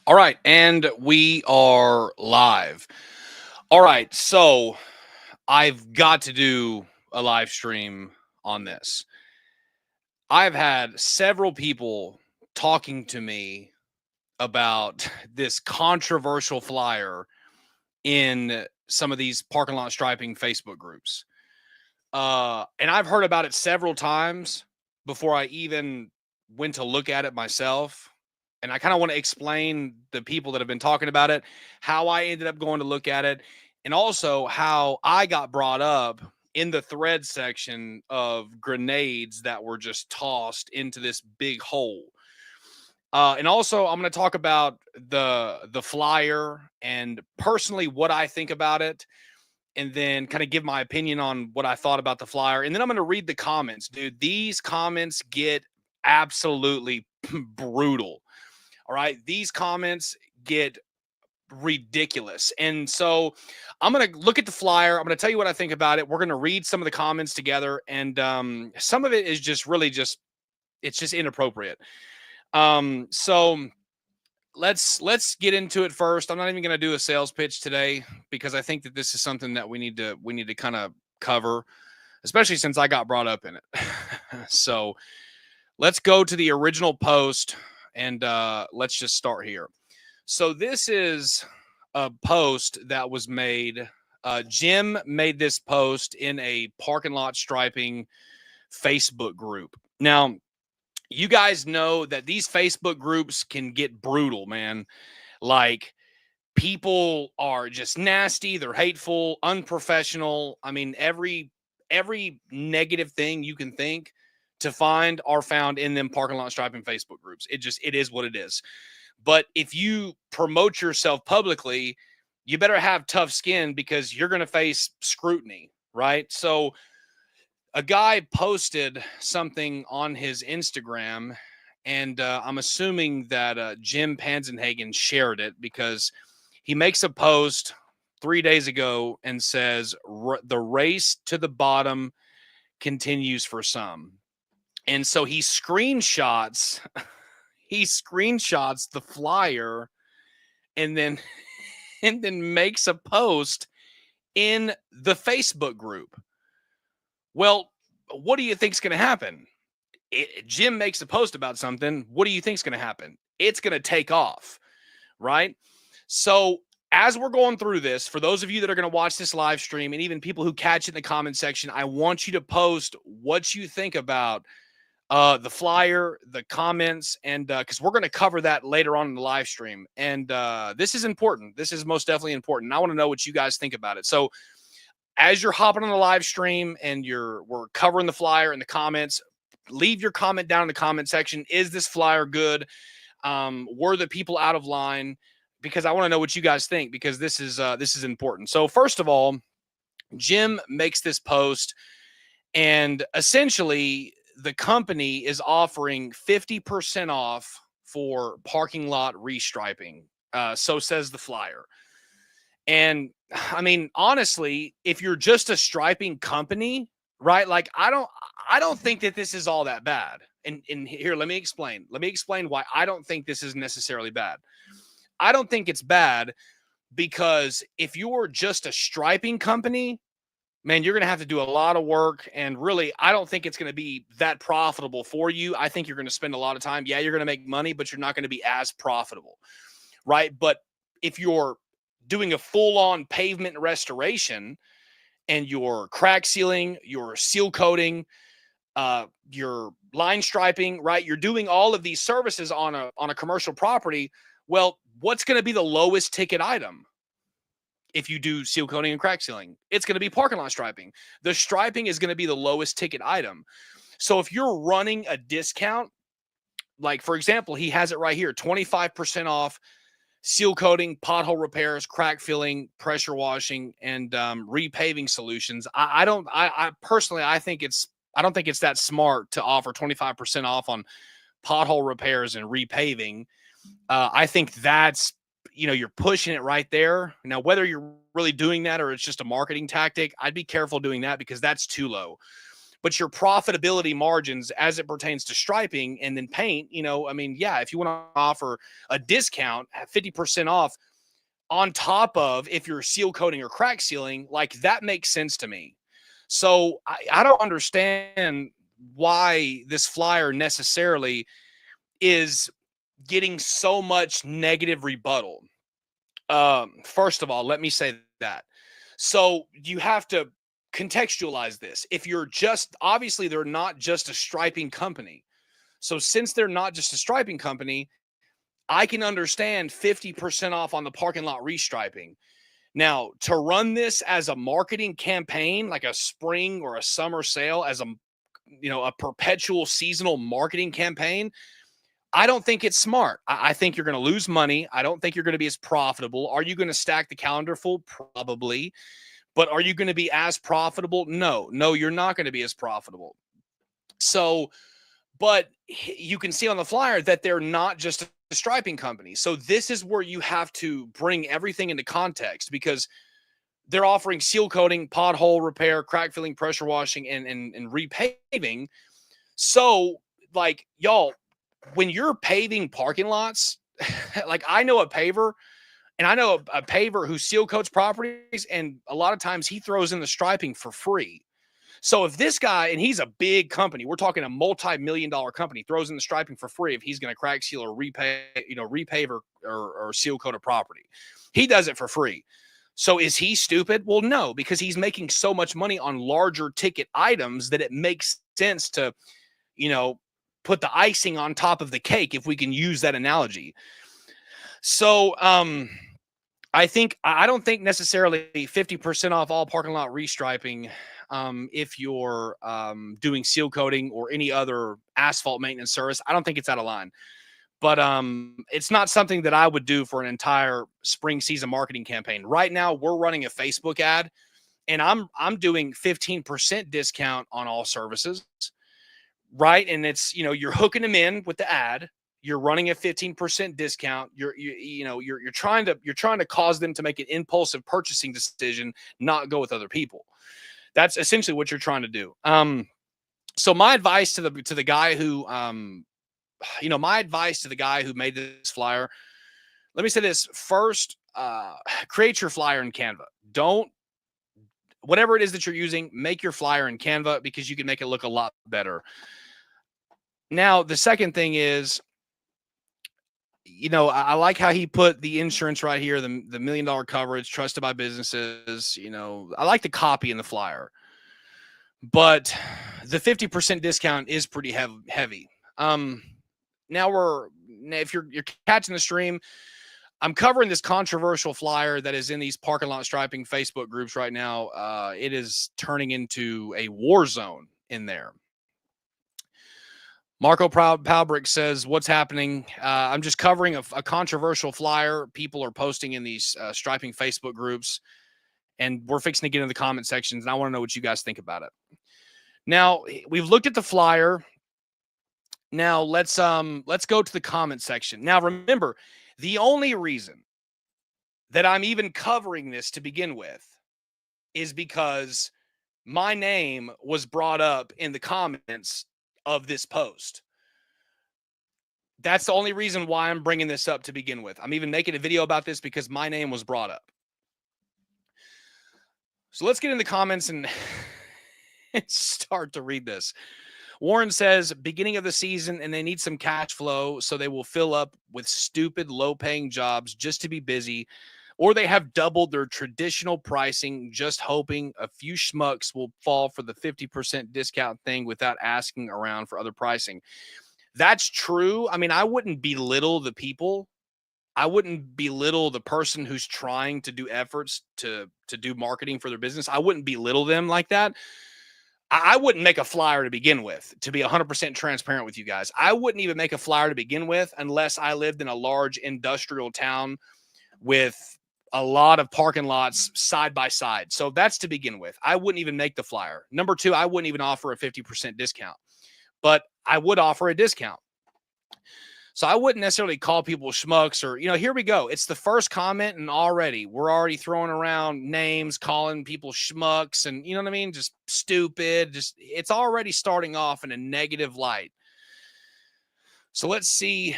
All right, and we are live. All right, so I've got to do a live stream on this. I've had several people talking to me about this controversial flyer in some of these parking lot striping Facebook groups. And I've heard about it several times before I even went to look at it myself. And I kind of want to explain the people that have been talking about it, how I ended up going to look at it, and also how I got brought up in the thread section of grenades that were just tossed into this big hole. And also, I'm going to talk about the flyer and personally what I think about it, and then kind of give my opinion on what I thought about the flyer. And then I'm going to read the comments, dude. These comments get absolutely brutal. All right. These comments get ridiculous. And so I'm going to look at the flyer. I'm going to tell you what I think about it. We're going to read some of the comments together. And some of it is just really just, it's just inappropriate. So let's get into it first. I'm not even going to do a sales pitch today because I think that this is something that we need to kind of cover, especially since I got brought up in it. So let's go to the original post and let's just start here. So this is a post that was made. Jim made this post in a parking lot striping Facebook group. Now, you guys know that these Facebook groups can get brutal, man. Like, people are just nasty, they're hateful, unprofessional. I mean, every negative thing you can think to find are found in them parking lot striping Facebook groups. It is what it is. But if you promote yourself publicly, you better have tough skin because you're going to face scrutiny, right? So a guy posted something on his Instagram, and I'm assuming that Jim Panzenhagen shared it because he makes a post 3 days ago and says, the race to the bottom continues for some. And so he screenshots the flyer and then and then makes a post in the Facebook group. Well, what do you think's going to happen? Jim makes a post about something. What do you think's going to happen? It's going to take off, right? So as we're going through this, for those of you that are going to watch this live stream and even people who catch it in the comment section, I want you to post what you think about the flyer, the comments, and because we're going to cover that later on in the live stream. And this is important. This is most definitely important. I want to know what you guys think about it. So as you're hopping on the live stream and we're covering the flyer in the comments, leave your comment down in the comment section. Is this flyer good? Were the people out of line? Because I want to know what you guys think, because this is important. So first of all, Jim makes this post, and essentially the company is offering 50% off for parking lot restriping. So says the flyer. And I mean, honestly, if you're just a striping company, right? Like I don't think that this is all that bad. And here, let me explain. Let me explain why I don't think this is necessarily bad. I don't think it's bad because if you're just a striping company, man, you're going to have to do a lot of work. And really, I don't think it's going to be that profitable for you. I think you're going to spend a lot of time. Yeah, you're going to make money, but you're not going to be as profitable, right? But if you're doing a full-on pavement restoration and you're crack sealing, you're seal coating, you're line striping, right? You're doing all of these services on a commercial property. Well, what's going to be the lowest ticket item? If you do seal coating and crack sealing, it's going to be parking lot striping. The striping is going to be the lowest ticket item. So if you're running a discount, like for example, he has it right here, 25% off seal coating, pothole repairs, crack filling, pressure washing, and repaving solutions. I personally, I don't think it's that smart to offer 25% off on pothole repairs and repaving. I think that's, you're pushing it right there. Now, whether you're really doing that or it's just a marketing tactic, I'd be careful doing that because that's too low. but your profitability margins as it pertains to striping and then paint, I mean, yeah, if you want to offer a discount, 50% off on top of if you're seal coating or crack sealing, like that makes sense to me. So I don't understand why this flyer necessarily is getting so much negative rebuttal. First of all, let me say that. So you have to contextualize this. If you're just, obviously, they're not just a striping company. So since they're not just a striping company, I can understand 50% off on the parking lot restriping. Now, to run this as a marketing campaign, like a spring or a summer sale, as a perpetual seasonal marketing campaign, I don't think it's smart. I think you're going to lose money. I don't think you're going to be as profitable. Are you going to stack the calendar full? Probably. But are you going to be as profitable? No, you're not going to be as profitable. So, but you can see on the flyer that they're not just a striping company. So this is where you have to bring everything into context, because they're offering seal coating, pothole repair, crack filling, pressure washing, and repaving. So, like, y'all, when you're paving parking lots, like, I know a paver, and I know a paver who seal coats properties, and a lot of times he throws in the striping for free. So if this guy, and he's a big company, we're talking a multi-million-dollar company, throws in the striping for free if he's going to crack seal or repave or seal coat a property, he does it for free. So is he stupid? Well, no, because he's making so much money on larger ticket items that it makes sense to, put the icing on top of the cake, if we can use that analogy. So, I don't think necessarily 50% off all parking lot restriping, if you're doing seal coating or any other asphalt maintenance service, I don't think it's out of line. But it's not something that I would do for an entire spring season marketing campaign. Right now, we're running a Facebook ad, and I'm doing 15% discount on all services, right? And it's, you're hooking them in with the ad. You're running a 15% discount. You're trying to cause them to make an impulsive purchasing decision, not go with other people. That's essentially what you're trying to do. So my advice to the guy who, made this flyer, let me say this first: create your flyer in Canva. Whatever it is that you're using, make your flyer in Canva, because you can make it look a lot better. Now, the second thing is, I like how he put the insurance right here, the $1 million coverage, trusted by businesses. I like the copy in the flyer, but the 50% discount is pretty heavy. Now if you're catching the stream, I'm covering this controversial flyer that is in these parking lot striping Facebook groups right now. It is turning into a war zone in there. Marco Palbrick says, what's happening? I'm just covering a controversial flyer people are posting in these striping Facebook groups, and we're fixing to get in the comment sections, and I want to know what you guys think about it. Now, we've looked at the flyer. Now, let's go to the comment section. Now, remember, the only reason that I'm even covering this to begin with is because my name was brought up in the comments of this post. That's the only reason why I'm bringing this up to begin with. I'm even making a video about this because my name was brought up. So let's get in the comments and start to read this. Warren says, beginning of the season, and they need some cash flow, so they will fill up with stupid low-paying jobs just to be busy, or they have doubled their traditional pricing, just hoping a few schmucks will fall for the 50% discount thing without asking around for other pricing. That's true. I mean, I wouldn't belittle the people. I wouldn't belittle the person who's trying to do efforts to do marketing for their business. I wouldn't belittle them like that. I wouldn't make a flyer to begin with, to be 100% transparent with you guys. I wouldn't even make a flyer to begin with unless I lived in a large industrial town with a lot of parking lots side by side. So that's to begin with. I wouldn't even make the flyer. Number two, I wouldn't even offer a 50% discount, but I would offer a discount. So I wouldn't necessarily call people schmucks or, here we go. It's the first comment and already we're already throwing around names, calling people schmucks and you know what I mean? Just stupid. Just it's already starting off in a negative light. So let's see.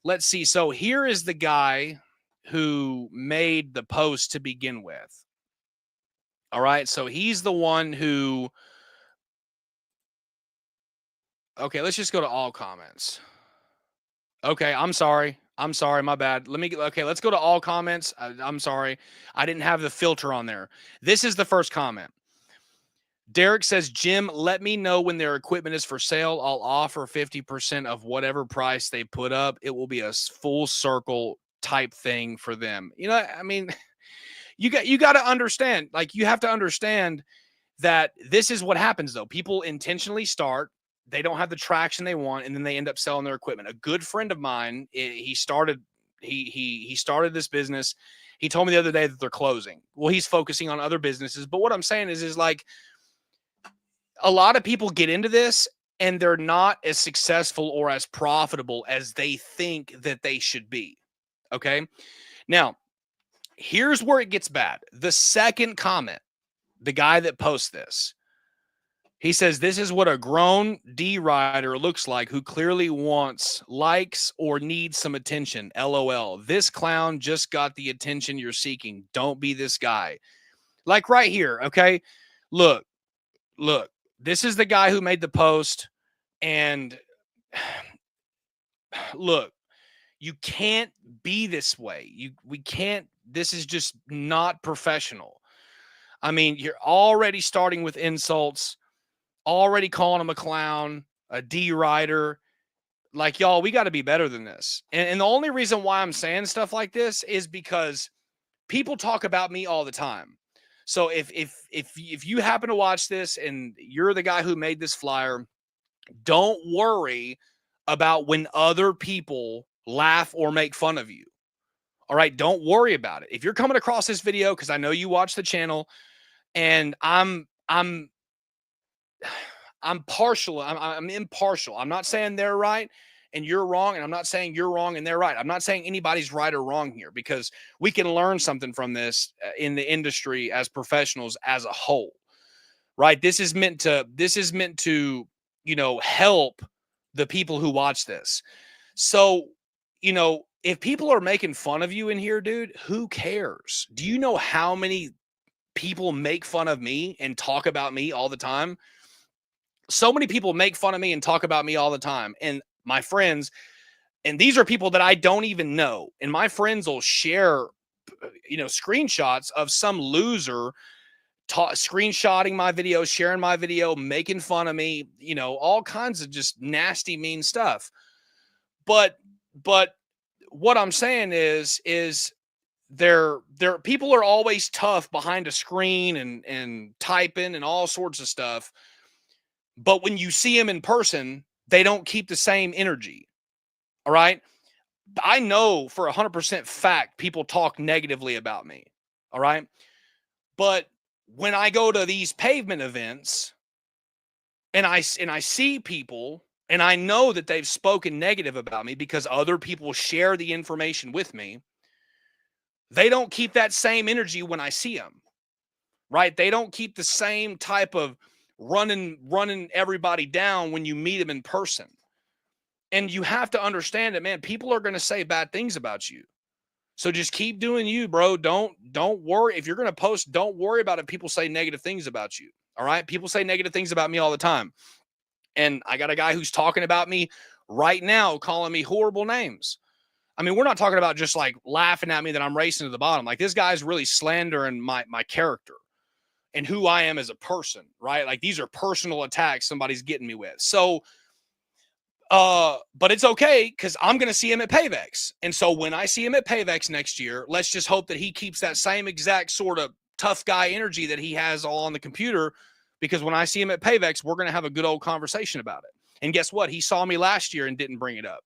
Let's see. So here is the guy who made the post to begin with. All right. So he's the one who. Okay, let's just go to all comments. Okay, I'm sorry. I'm sorry, my bad. Let's go to all comments. I'm sorry. I didn't have the filter on there. This is the first comment. Derek says, Jim, let me know when their equipment is for sale. I'll offer 50% of whatever price they put up. It will be a full circle type thing for them. I mean, you got to understand, like you have to understand that this is what happens though. People intentionally start, they don't have the traction they want, and then they end up selling their equipment. A good friend of mine, he started this business. He told me the other day that they're closing. Well, he's focusing on other businesses. But what I'm saying is like a lot of people get into this and they're not as successful or as profitable as they think that they should be. Okay. Now, here's where it gets bad. The second comment, the guy that posts this, he says, this is what a grown D rider looks like who clearly wants likes or needs some attention. LOL. This clown just got the attention you're seeking. Don't be this guy. Like right here. Okay. Look, this is the guy who made the post. And look, you can't be this way. We can't. This is just not professional. I mean, you're already starting with insults. Already calling him a clown, a D rider. Like, y'all, we got to be better than this. And the only reason why I'm saying stuff like this is because people talk about me all the time. So if you happen to watch this and you're the guy who made this flyer, don't worry about when other people laugh or make fun of you. All right, don't worry about it. If you're coming across this video, because I know you watch the channel, and I'm partial. I'm impartial. I'm not saying they're right and you're wrong, and I'm not saying you're wrong and they're right. I'm not saying anybody's right or wrong here, because we can learn something from this in the industry as professionals as a whole, right? This is meant to, help the people who watch this. So, if people are making fun of you in here, dude, who cares? Do you know how many people make fun of me and talk about me all the time? So many people make fun of me and talk about me all the time. And my friends, and these are people that I don't even know. And my friends will share, screenshots of some loser screenshotting my video, sharing my video, making fun of me, all kinds of just nasty, mean stuff. But what I'm saying is there people are always tough behind a screen and typing and all sorts of stuff. But when you see them in person, they don't keep the same energy. All right. I know for 100% fact people talk negatively about me. All right. But when I go to these pavement events and I see people and I know that they've spoken negative about me because other people share the information with me, they don't keep that same energy when I see them. Right. They don't keep the same type of running everybody down when you meet them in person. And you have to understand that, man, people are going to say bad things about you. So just keep doing you, bro. Don't worry. If you're going to post, don't worry about it. People say negative things about you. All right. People say negative things about me all the time. And I got a guy who's talking about me right now, calling me horrible names. I mean, we're not talking about just like laughing at me that I'm racing to the bottom. Like, this guy's really slandering my character and who I am as a person, right? Like, these are personal attacks somebody's getting me with. So, but it's okay, because I'm going to see him at Pavex. And so when I see him at Pavex next year, let's just hope that he keeps that same exact sort of tough guy energy that he has all on the computer, because when I see him at Pavex, we're going to have a good old conversation about it. And guess what? He saw me last year and didn't bring it up.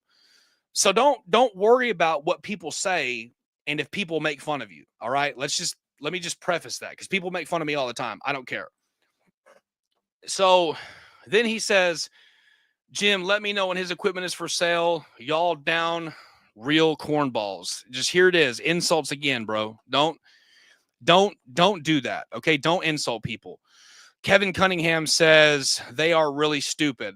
So don't worry about what people say and if people make fun of you. All right. Let me just preface that, because people make fun of me all the time. I don't care. So then he says, Jim, let me know when his equipment is for sale. Y'all down real cornballs. Just here it is. Insults again, bro. Don't do that. Okay. Don't insult people. Kevin Cunningham says they are really stupid.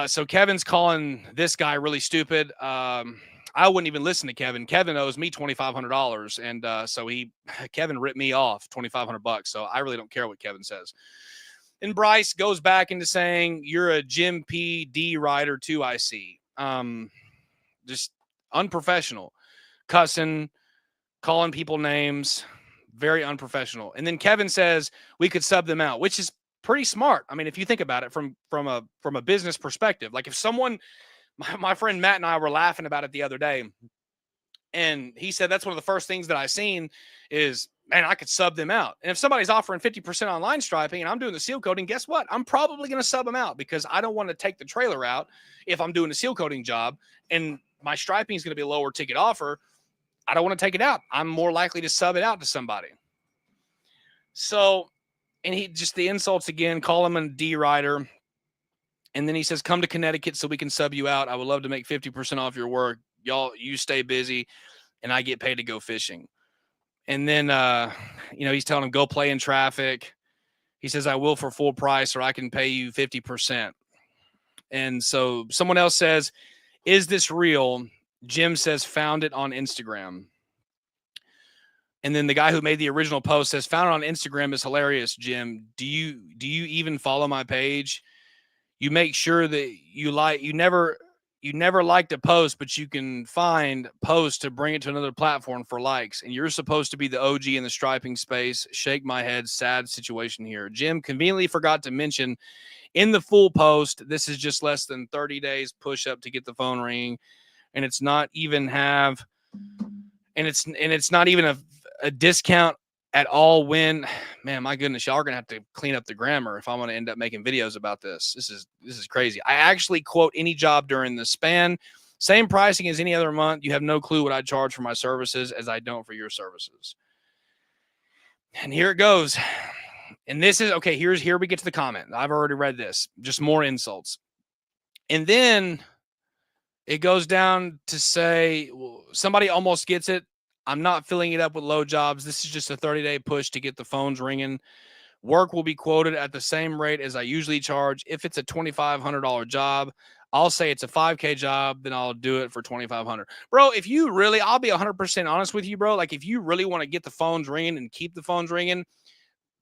So Kevin's calling this guy really stupid. I wouldn't even listen to Kevin. Kevin owes me $2,500, and so Kevin ripped me off $2,500. So I really don't care what Kevin says. And Bryce goes back into saying you're a Jim P. D rider too. I see. Just unprofessional, cussing, calling people names, very unprofessional. And then Kevin says we could sub them out, which is pretty smart. I mean, if you think about it from a business perspective, like if someone, my friend Matt and I were laughing about it the other day, and he said that's one of the first things that I seen is, man, I could sub them out. And if somebody's offering 50% on line striping and I'm doing the seal coating, guess what? I'm probably going to sub them out because I don't want to take the trailer out if I'm doing a seal coating job and my striping is going to be a lower ticket offer. I don't want to take it out. I'm more likely to sub it out to somebody. So, and he just the insults again, call him a D rider. And then he says, come to Connecticut so we can sub you out. I would love to make 50% off your work. Y'all, you stay busy and I get paid to go fishing. And then, he's telling him, go play in traffic. He says, I will for full price or I can pay you 50%. And so someone else says, is this real? Jim says, found it on Instagram. And then the guy who made the original post says, found it on Instagram is hilarious, Jim. Do you even follow my page? You make sure that you never liked a post, but you can find posts to bring it to another platform for likes. And you're supposed to be the OG in the striping space. Shake my head. Sad situation here. Jim conveniently forgot to mention in the full post, this is just less than 30 days push up to get the phone ringing. And it's not even it's not even a discount at all when, man, my goodness, y'all are going to have to clean up the grammar if I'm going to end up making videos about this. This is crazy. I actually quote any job during the span. Same pricing as any other month. You have no clue what I charge for my services as I don't for your services. And here it goes. And this is, okay, here we get to the comment. I've already read this. Just more insults. And then it goes down to say, well, somebody almost gets it. I'm not filling it up with low jobs. This is just a 30-day push to get the phones ringing. Work will be quoted at the same rate as I usually charge. If it's a $2,500 job, I'll say it's a 5K job, then I'll do it for $2,500. Bro, if you really, I'll be 100% honest with you, bro. Like if you really want to get the phones ringing and keep the phones ringing,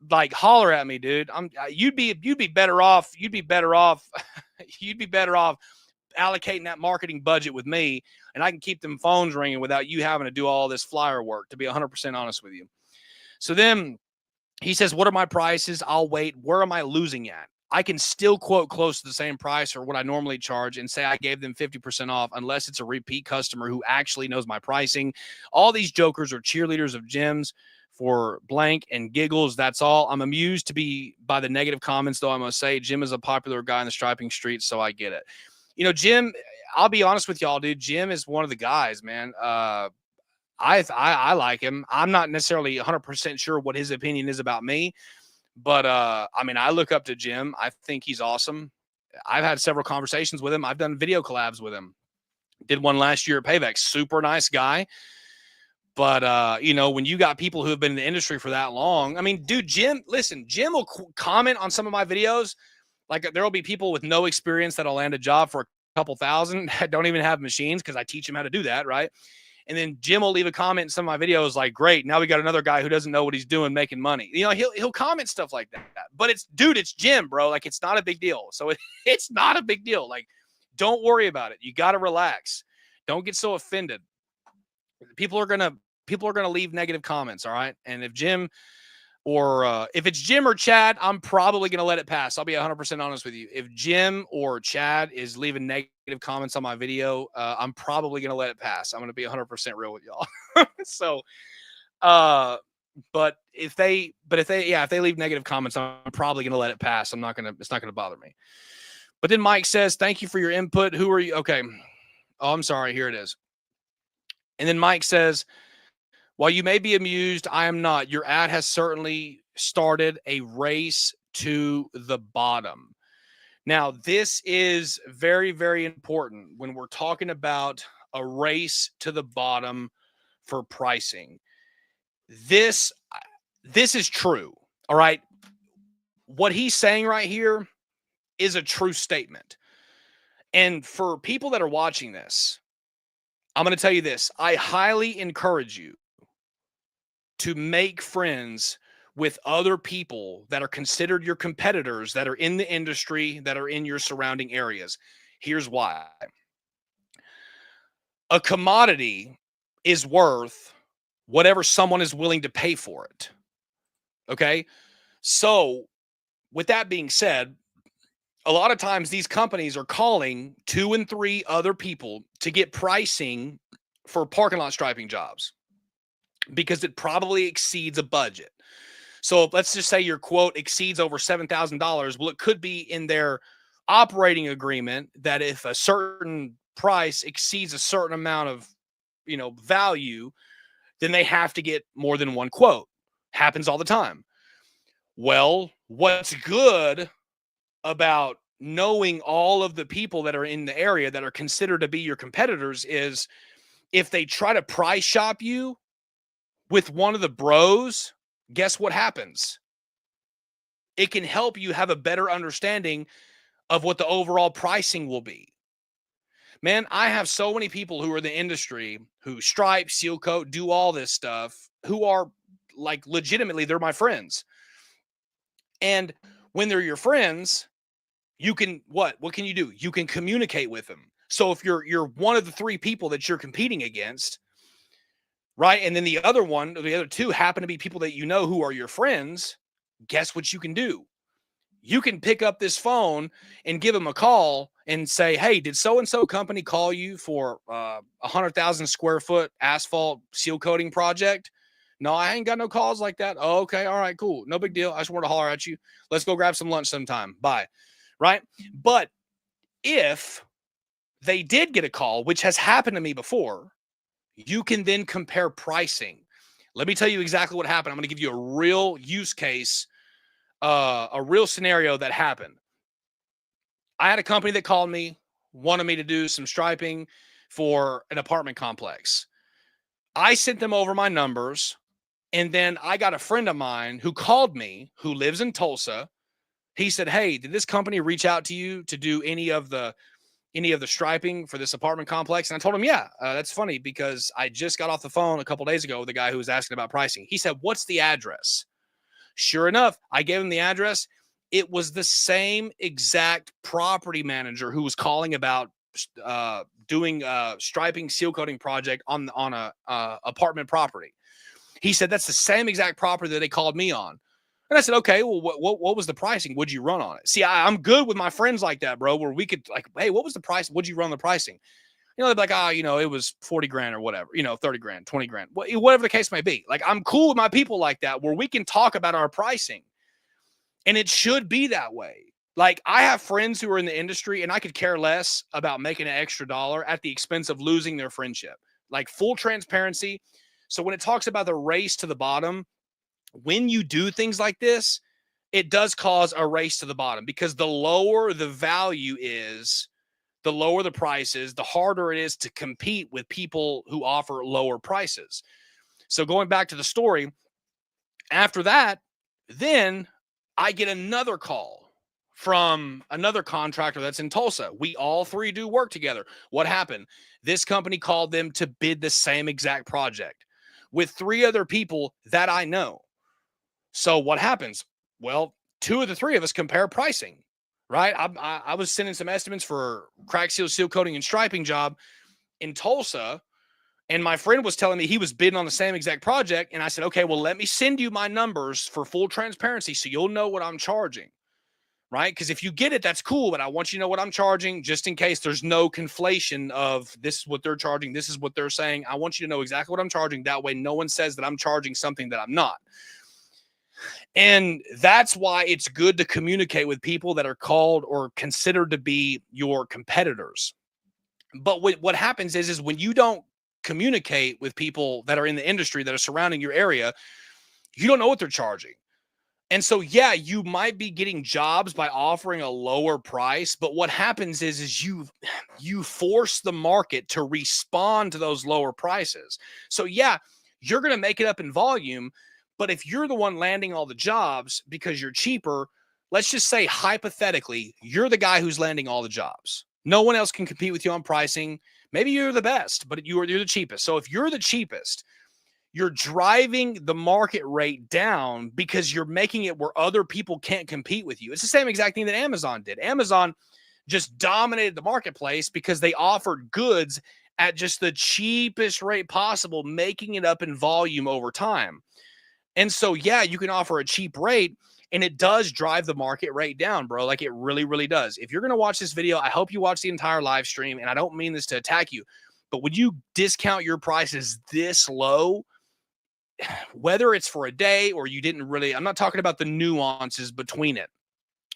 like holler at me, dude. You'd be better off. You'd be better off allocating that marketing budget with me, and I can keep them phones ringing without you having to do all this flyer work, to be 100% honest with you. So then he says, what are my prices? I'll wait. Where am I losing at? I can still quote close to the same price or what I normally charge and say I gave them 50% off unless it's a repeat customer who actually knows my pricing. All these jokers are cheerleaders of Jim's for blank and giggles. That's all. I'm amused by the negative comments, though I must say Jim is a popular guy in the striping streets, so I get it. Jim, I'll be honest with y'all, dude. Jim is one of the guys, man. I like him. I'm not necessarily 100% sure what his opinion is about me, but I look up to Jim. I think he's awesome. I've had several conversations with him. I've done video collabs with him. Did one last year at Payback. Super nice guy. But, when you got people who have been in the industry for that long, dude, Jim will comment on some of my videos. Like there will be people with no experience that'll land a job for a couple thousand that don't even have machines because I teach them how to do that, right? And then Jim will leave a comment in some of my videos like, great, now we got another guy who doesn't know what he's doing making money. He'll comment stuff like that. But it's Jim, bro. Like it's not a big deal. So it's not a big deal. Like don't worry about it. You got to relax. Don't get so offended. People are going to leave negative comments, all right? And if it's Jim or Chad, I'm probably going to let it pass. I'll be 100% honest with you. If Jim or Chad is leaving negative comments on my video, I'm probably going to let it pass. I'm going to be 100% real with y'all. So, but if they leave negative comments, I'm probably going to let it pass. It's not going to bother me. But then Mike says, thank you for your input. Who are you? Okay. Oh, I'm sorry. Here it is. And then Mike says, while you may be amused, I am not. Your ad has certainly started a race to the bottom. Now, this is very, very important when we're talking about a race to the bottom for pricing. This this is true. All right. What he's saying right here is a true statement. And for people that are watching this, I'm going to tell you this. I highly encourage you to make friends with other people that are considered your competitors that are in the industry, that are in your surrounding areas. Here's why. A commodity is worth whatever someone is willing to pay for it. Okay? So, with that being said, a lot of times these companies are calling 2 and 3 other people to get pricing for parking lot striping jobs because it probably exceeds a budget. So let's just say your quote exceeds over $7,000. Well, it could be in their operating agreement that if a certain price exceeds a certain amount of, value, then they have to get more than one quote. Happens all the time. Well, what's good about knowing all of the people that are in the area that are considered to be your competitors is if they try to price shop you with one of the bros, guess what happens? It can help you have a better understanding of what the overall pricing will be. Man, I have so many people who are in the industry who stripe, seal coat, do all this stuff, who are like legitimately, they're my friends. And when they're your friends, you can what can you do? You can communicate with them. So if you're one of the 3 people that you're competing against, right? And then the other 2 happen to be people that you know who are your friends, guess what you can do? You can pick up this phone and give them a call and say, "Hey, did so and so company call you for 100,000 square foot asphalt seal coating project?" "No, I ain't got no calls like that." "Oh, okay, all right, cool, no big deal. I just wanted to holler at you. Let's go grab some lunch sometime. Bye." Right? But if they did get a call, which has happened to me before, you can then compare pricing. Let me tell you exactly what happened. I'm going to give you a real use case, a real scenario that happened. I had a company that called me, wanted me to do some striping for an apartment complex. I sent them over my numbers, and then I got a friend of mine who called me who lives in Tulsa. He said, "Hey, did this company reach out to you to do any of the striping for this apartment complex?" And I told him, "Yeah, that's funny because I just got off the phone a couple days ago with the guy who was asking about pricing." He said, "What's the address?" Sure enough, I gave him the address. It was the same exact property manager who was calling about doing a striping seal coating project on a apartment property. He said that's the same exact property that they called me on. And I said, "Okay, well, what was the pricing? Would you run on it?" See, I'm good with my friends like that, bro, where we could like, "Hey, what was the price? Would you run the pricing?" They'd be like, it was 40 grand or whatever, 30 grand, 20 grand, whatever the case may be. Like, I'm cool with my people like that, where we can talk about our pricing. And it should be that way. Like, I have friends who are in the industry and I could care less about making an extra dollar at the expense of losing their friendship. Like, full transparency. So when it talks about the race to the bottom, when you do things like this, it does cause a race to the bottom because the lower the value is, the lower the prices, the harder it is to compete with people who offer lower prices. So going back to the story, after that, then I get another call from another contractor that's in Tulsa. We all 3 do work together. What happened? This company called them to bid the same exact project with 3 other people that I know. So what happens? Well, 2 of the 3 of us compare pricing, right? I was sending some estimates for crack seal coating and striping job in Tulsa. And my friend was telling me he was bidding on the same exact project. And I said, "Okay, well, let me send you my numbers for full transparency so you'll know what I'm charging." Right? Because if you get it, that's cool. But I want you to know what I'm charging just in case there's no conflation of this is what they're charging. This is what they're saying. I want you to know exactly what I'm charging. That way, no one says that I'm charging something that I'm not. And that's why it's good to communicate with people that are called or considered to be your competitors. But what happens is when you don't communicate with people that are in the industry that are surrounding your area, you don't know what they're charging. And so, yeah, you might be getting jobs by offering a lower price, but what happens is you force the market to respond to those lower prices. So, yeah, you're going to make it up in volume, but if you're the one landing all the jobs because you're cheaper, let's just say hypothetically, you're the guy who's landing all the jobs. No one else can compete with you on pricing. Maybe you're the best, but you're the cheapest. So if you're the cheapest, you're driving the market rate down because you're making it where other people can't compete with you. It's the same exact thing that Amazon did. Amazon just dominated the marketplace because they offered goods at just the cheapest rate possible, making it up in volume over time. And so, yeah, you can offer a cheap rate and it does drive the market rate down, bro. Like it really, really does. If you're going to watch this video, I hope you watch the entire live stream. And I don't mean this to attack you, but when you discount your prices this low, whether it's for a day or you didn't really, I'm not talking about the nuances between it,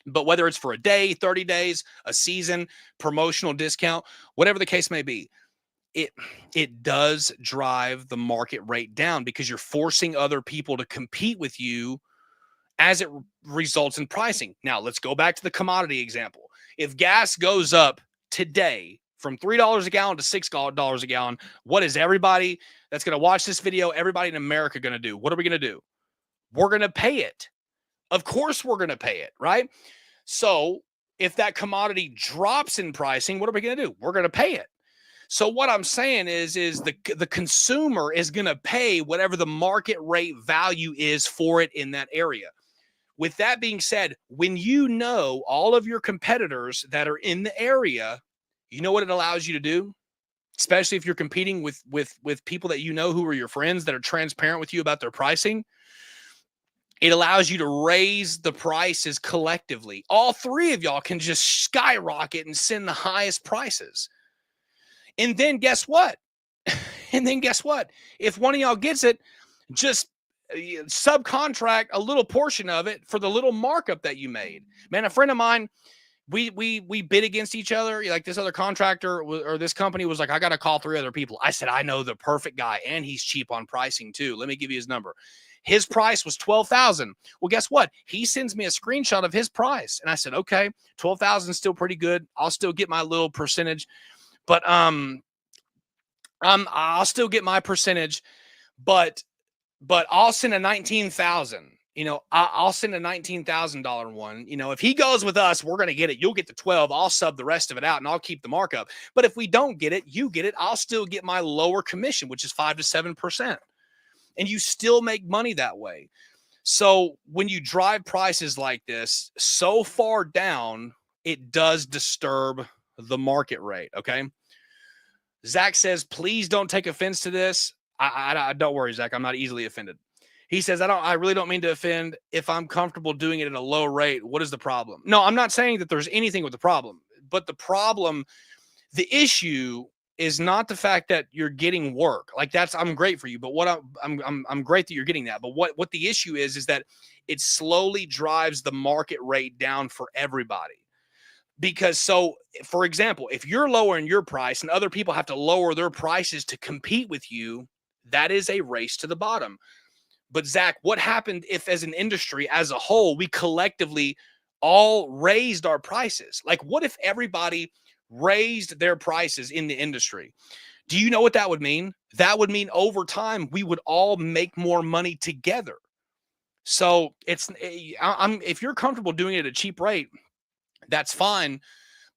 but whether it's for a day, 30 days, a season, promotional discount, whatever the case may be, it does drive the market rate down because you're forcing other people to compete with you as it results in pricing. Now, let's go back to the commodity example. If gas goes up today from $3 a gallon to $6 a gallon, what is everybody that's going to watch this video, everybody in America going to do? What are we going to do? We're going to pay it. Of course we're going to pay it, right? So if that commodity drops in pricing, what are we going to do? We're going to pay it. So what I'm saying is the consumer is going to pay whatever the market rate value is for it in that area. With that being said, when you know all of your competitors that are in the area, you know what it allows you to do? Especially if you're competing with people that you know who are your friends that are transparent with you about their pricing. It allows you to raise the prices collectively. All three of y'all can just skyrocket and send the highest prices. And then guess what? If one of y'all gets it, just subcontract a little portion of it for the little markup that you made. Man, a friend of mine, we bid against each other. Like this other contractor or this company was like, I got to call 3 other people. I said, I know the perfect guy and he's cheap on pricing too. Let me give you his number. His price was $12,000. Well, guess what? He sends me a screenshot of his price. And I said, okay, $12,000 is still pretty good. I'll still get my little percentage, but I'll still get my percentage, but I'll send a 19,000. I'll send a $19,000 one. If he goes with us, we're going to get it. You'll get the 12. I'll sub the rest of it out and I'll keep the markup. But if we don't get it, you get it. I'll still get my lower commission, which is 5 to 7%. And you still make money that way. So when you drive prices like this so far down, it does disturb the market rate. Okay. Zach says, please don't take offense to this. I don't worry, Zach. I'm not easily offended. He says, I really don't mean to offend. If I'm comfortable doing it at a low rate, what is the problem? No, I'm not saying that there's anything with the problem, but the issue is not the fact that you're getting work. Like I'm great for you, but I'm great that you're getting that. But what the issue is that it slowly drives the market rate down for everybody. Because for example, if you're lowering your price and other people have to lower their prices to compete with you, that is a race to the bottom. But Zach, what happened if as an industry as a whole, we collectively all raised our prices? Like what if everybody raised their prices in the industry? Do you know what that would mean? That would mean over time, we would all make more money together. So if you're comfortable doing it at a cheap rate, that's fine.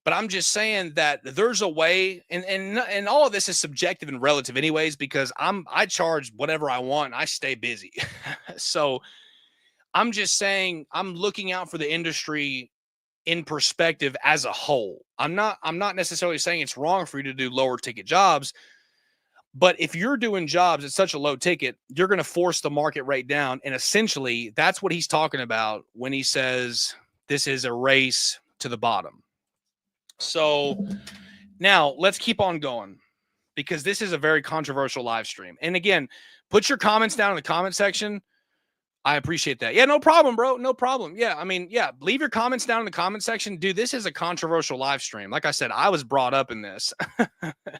But I'm just saying that there's a way, and all of this is subjective and relative anyways, because I charge whatever I want. And I stay busy. So I'm just saying I'm looking out for the industry in perspective as a whole. I'm not necessarily saying it's wrong for you to do lower ticket jobs, but if you're doing jobs at such a low ticket, you're going to force the market rate down. And essentially that's what he's talking about when he says this is a race to the bottom. So now let's keep on going because this is a very controversial live stream. And again, put your comments down in the comment section. I appreciate that. Yeah, no problem, bro. No problem. Yeah, I mean, yeah, leave your comments down in the comment section. Dude, this is a controversial live stream. Like I said, I was brought up in this.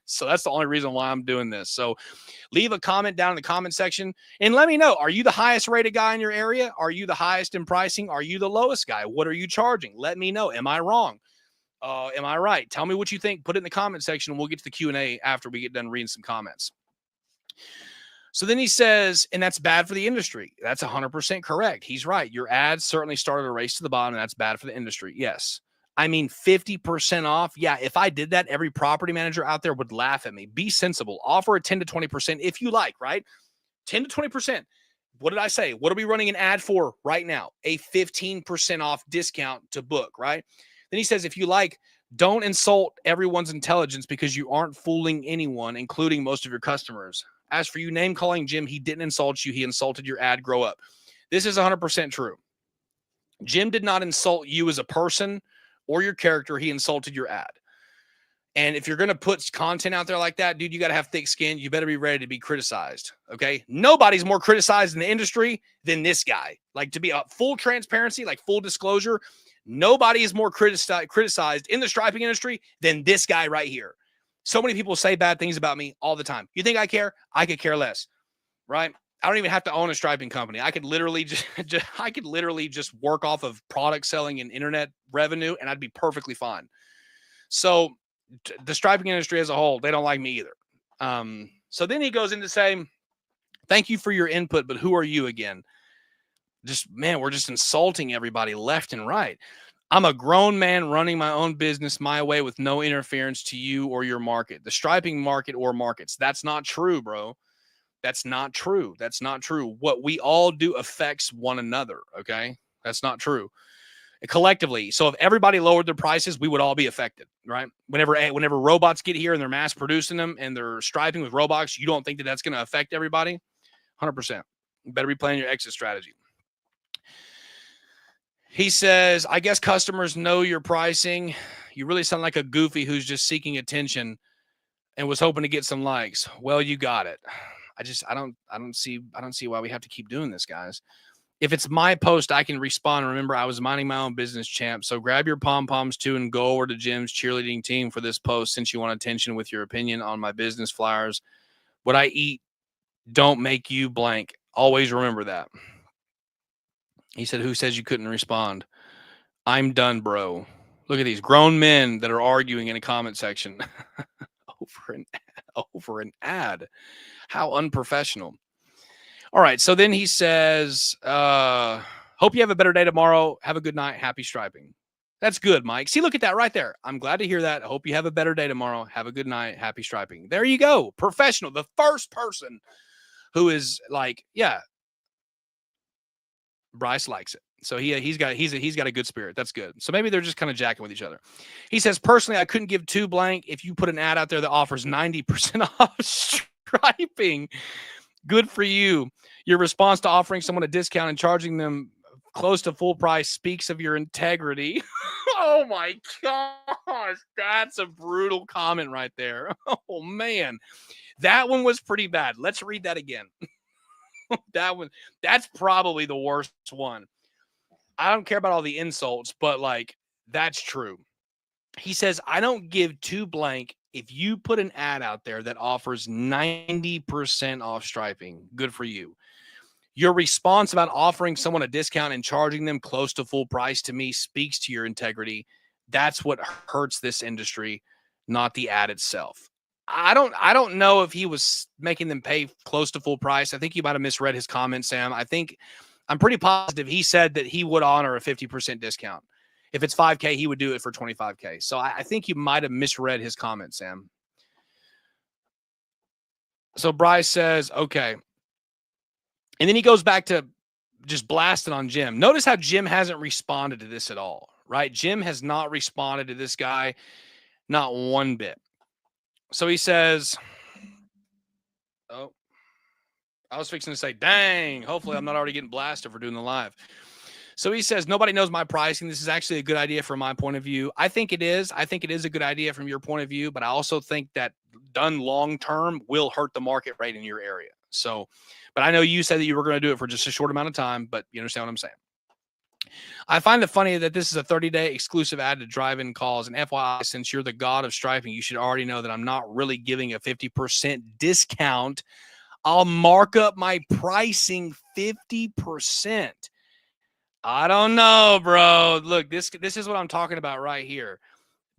So that's the only reason why I'm doing this. So leave a comment down in the comment section and let me know. Are you the highest rated guy in your area? Are you the highest in pricing? Are you the lowest guy? What are you charging? Let me know. Am I wrong? Am I right? Tell me what you think. Put it in the comment section and we'll get to the Q&A after we get done reading some comments. So then he says, and that's bad for the industry. That's 100% correct. He's right. Your ads certainly started a race to the bottom, and that's bad for the industry. Yes. I mean, 50% off. Yeah, if I did that, every property manager out there would laugh at me. Be sensible. Offer a 10 to 20% if you like, right? 10 to 20%. What did I say? What are we running an ad for right now? A 15% off discount to book, right? Then he says, if you like, don't insult everyone's intelligence because you aren't fooling anyone, including most of your customers. As for you name calling Jim, he didn't insult you. He insulted your ad. Grow up. This is 100% true. Jim did not insult you as a person or your character. He insulted your ad. And if you're going to put content out there like that, dude, you got to have thick skin. You better be ready to be criticized. Okay. Nobody's more criticized in the industry than this guy. Like, to be a full transparency, like full disclosure, nobody is more criticized in the striping industry than this guy right here. So many people say bad things about me all the time. You think I care? I could care less, right? I don't even have to own a striping company. I could literally just work off of product selling and internet revenue, and I'd be perfectly fine. So the striping industry as a whole, they don't like me either. So then he goes into saying, thank you for your input, but who are you again? Just, man, we're just insulting everybody left and right. I'm a grown man running my own business my way with no interference to you or your market, the striping market or markets. That's not true, bro. That's not true. That's not true. What we all do affects one another. Okay. That's not true. Collectively. So if everybody lowered their prices, we would all be affected, right? Whenever robots get here and they're mass producing them and they're striping with robots, you don't think that that's going to affect everybody? 100%. You better be planning your exit strategy. He says, I guess customers know your pricing. You really sound like a goofy who's just seeking attention and was hoping to get some likes. Well, you got it. I don't see why we have to keep doing this, guys. If it's my post, I can respond. Remember, I was minding my own business, champ. So grab your pom-poms too and go over to Jim's cheerleading team for this post since you want attention with your opinion on my business flyers. What I eat don't make you blank. Always remember that. He said, who says you couldn't respond? I'm done, bro. Look at these grown men that are arguing in a comment section over an ad. How unprofessional. All right. So then he says, hope you have a better day tomorrow. Have a good night. Happy striping. That's good, Mike. See, look at that right there. I'm glad to hear that. I hope you have a better day tomorrow. Have a good night. Happy striping. There you go. Professional. The first person who is like, yeah, Bryce likes it. So he's got a good spirit. That's good. So maybe they're just kind of jacking with each other. He says, personally, I couldn't give two blank if you put an ad out there that offers 90% off striping. Good for you. Your response to offering someone a discount and charging them close to full price speaks of your integrity. Oh my gosh, that's a brutal comment right there. Oh man, that one was pretty bad. Let's read that again. That's probably the worst one. I don't care about all the insults, but like, that's true. He says, I don't give two blank if you put an ad out there that offers 90% off striping. Good for you. Your response about offering someone a discount and charging them close to full price to me speaks to your integrity. That's what hurts this industry, not the ad itself. I don't know if he was making them pay close to full price. I think you might have misread his comment, Sam. I'm pretty positive he said that he would honor a 50% discount. If it's $5K, he would do it for $25K. So I think you might have misread his comment, Sam. So Bryce says, okay. And then he goes back to just blasting on Jim. Notice how Jim hasn't responded to this at all, right? Jim has not responded to this guy, not one bit. So he says, oh, I was fixing to say, dang, hopefully I'm not already getting blasted for doing the live. So he says, nobody knows my pricing. This is actually a good idea from my point of view. I think it is. I think it is a good idea from your point of view, but I also think that done long-term will hurt the market rate in your area. So, but I know you said that you were going to do it for just a short amount of time, but you understand what I'm saying. I find it funny that this is a 30-day exclusive ad to drive-in calls. And FYI, since you're the god of striping, you should already know that I'm not really giving a 50% discount. I'll mark up my pricing 50%. I don't know, bro. Look, this is what I'm talking about right here.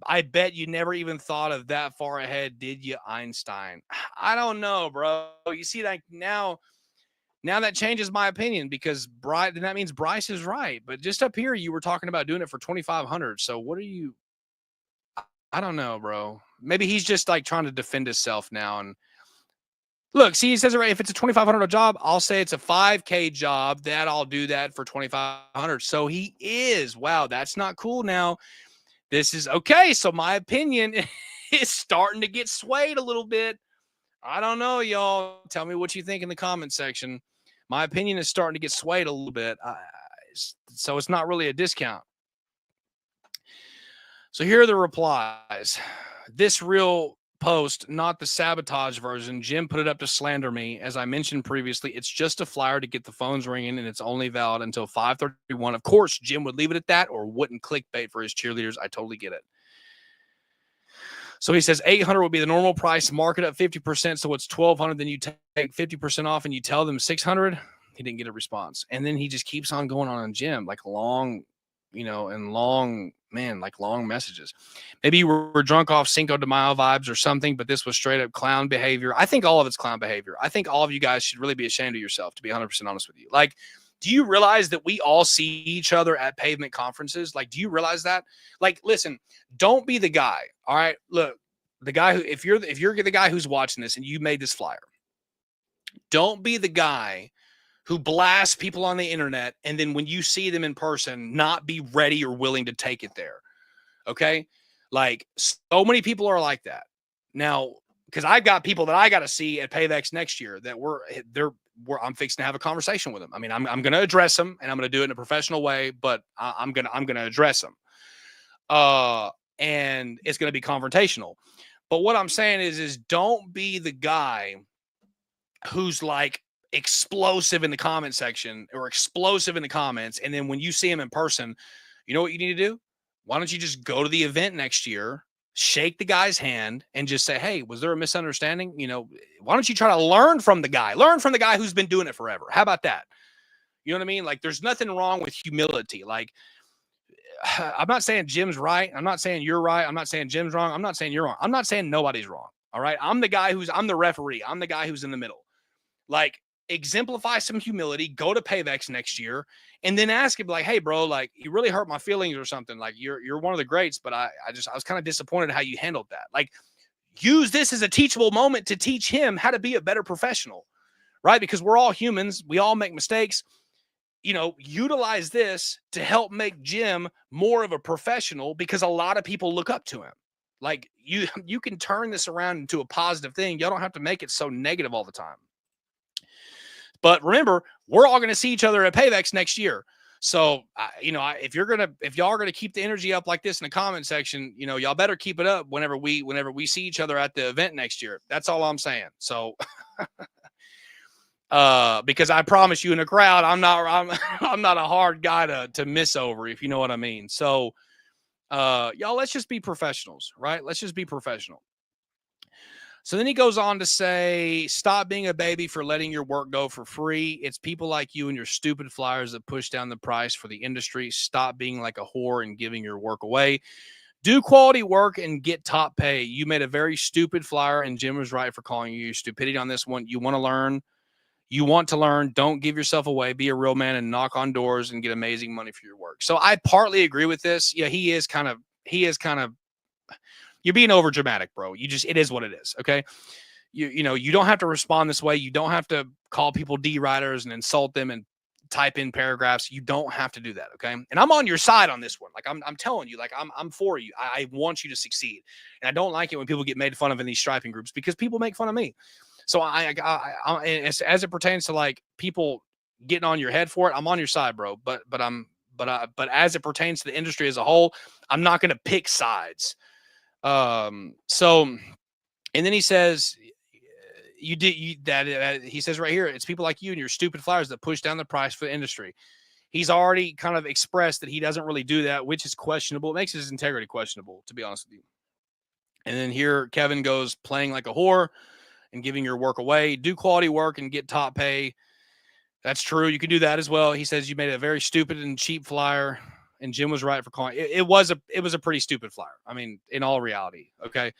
I bet you never even thought of that far ahead, did you, Einstein? I don't know, bro. You see, like now that changes my opinion because Bryce, then that means Bryce is right. But just up here, you were talking about doing it for 2,500. So what are you? I don't know, bro. Maybe he's just like trying to defend himself now. And look, see, he says it right. If it's a $2,500 job, I'll say it's a $5K job. That I'll do that for 2,500. So he is. Wow, that's not cool now. This is okay. So my opinion is starting to get swayed a little bit. I don't know, y'all. Tell me what you think in the comment section. My opinion is starting to get swayed a little bit. So it's not really a discount. So here are the replies. This real post, not the sabotage version. Jim put it up to slander me. As I mentioned previously, it's just a flyer to get the phones ringing, and it's only valid until 5:31. Of course, Jim would leave it at that or wouldn't clickbait for his cheerleaders. I totally get it. So he says 800 would be the normal price, mark it up 50%. So it's 1,200. Then you take 50% off and you tell them 600. He didn't get a response. And then he just keeps on going on Jim, like long, and long messages. Maybe you were drunk off Cinco de Mayo vibes or something, but this was straight up clown behavior. I think all of it's clown behavior. I think all of you guys should really be ashamed of yourself, to be 100% honest with you. Like, do you realize that we all see each other at pavement conferences? Like, do you realize that? Like, listen, don't be the guy. All right. Look, the guy who, if you're the guy who's watching this and you made this flyer, don't be the guy who blasts people on the internet. And then when you see them in person, not be ready or willing to take it there. Okay. Like, so many people are like that now, because I've got people that I got to see at PAVEX next year that I'm fixing to have a conversation with them. I mean, I'm going to address them and I'm going to do it in a professional way, but I'm going to address them. And it's going to be confrontational. But what I'm saying is don't be the guy who's like explosive in the comment section or explosive in the comments. And then when you see him in person, you know what you need to do? Why don't you just go to the event next year, shake the guy's hand and just say, hey, was there a misunderstanding? Why don't you try to learn from the guy who's been doing it forever? How about that? You know what I mean? Like, there's nothing wrong with humility. Like, I'm not saying Jim's right. I'm not saying you're right. I'm not saying Jim's wrong. I'm not saying you're wrong. I'm not saying nobody's wrong. All right. I'm the referee. I'm the guy who's in the middle. Like, exemplify some humility, go to PAVEX next year, and then ask him, like, hey, bro, like, you really hurt my feelings or something. Like, you're one of the greats, but I was kind of disappointed how you handled that. Like, use this as a teachable moment to teach him how to be a better professional, right? Because we're all humans. We all make mistakes. Utilize this to help make Jim more of a professional because a lot of people look up to him. Like, you can turn this around into a positive thing. Y'all don't have to make it so negative all the time. But remember, we're all going to see each other at PAVEX next year. So, if y'all are going to keep the energy up like this in the comment section, y'all better keep it up whenever we see each other at the event next year. That's all I'm saying. So, because I promise you in a crowd, I'm not a hard guy to miss over, if you know what I mean. So, y'all, let's just be professionals, right? Let's just be professional. So then he goes on to say, stop being a baby for letting your work go for free. It's people like you and your stupid flyers that push down the price for the industry. Stop being like a whore and giving your work away. Do quality work and get top pay. You made a very stupid flyer, and Jim was right for calling you stupidity on this one. You want to learn. Don't give yourself away. Be a real man and knock on doors and get amazing money for your work. So I partly agree with this. Yeah, he is kind of you're being over dramatic, bro. It is what it is. Okay. You don't have to respond this way. You don't have to call people D-writers and insult them and type in paragraphs. You don't have to do that. Okay. And I'm on your side on this one. Like, I'm telling you, like, I'm for you. I want you to succeed. And I don't like it when people get made fun of in these striping groups because people make fun of me. So as it pertains to like people getting on your head for it, I'm on your side, bro. But as it pertains to the industry as a whole, I'm not going to pick sides. And then he says, he says right here, it's people like you and your stupid flyers that push down the price for the industry. He's already kind of expressed that he doesn't really do that, which is questionable. It makes his integrity questionable, to be honest with you. And then here Kevin goes playing like a whore and giving your work away. Do quality work and get top pay. That's true. You can do that as well. He says you made a very stupid and cheap flyer, and Jim was right for calling it. It was a pretty stupid flyer. I mean, in all reality, okay,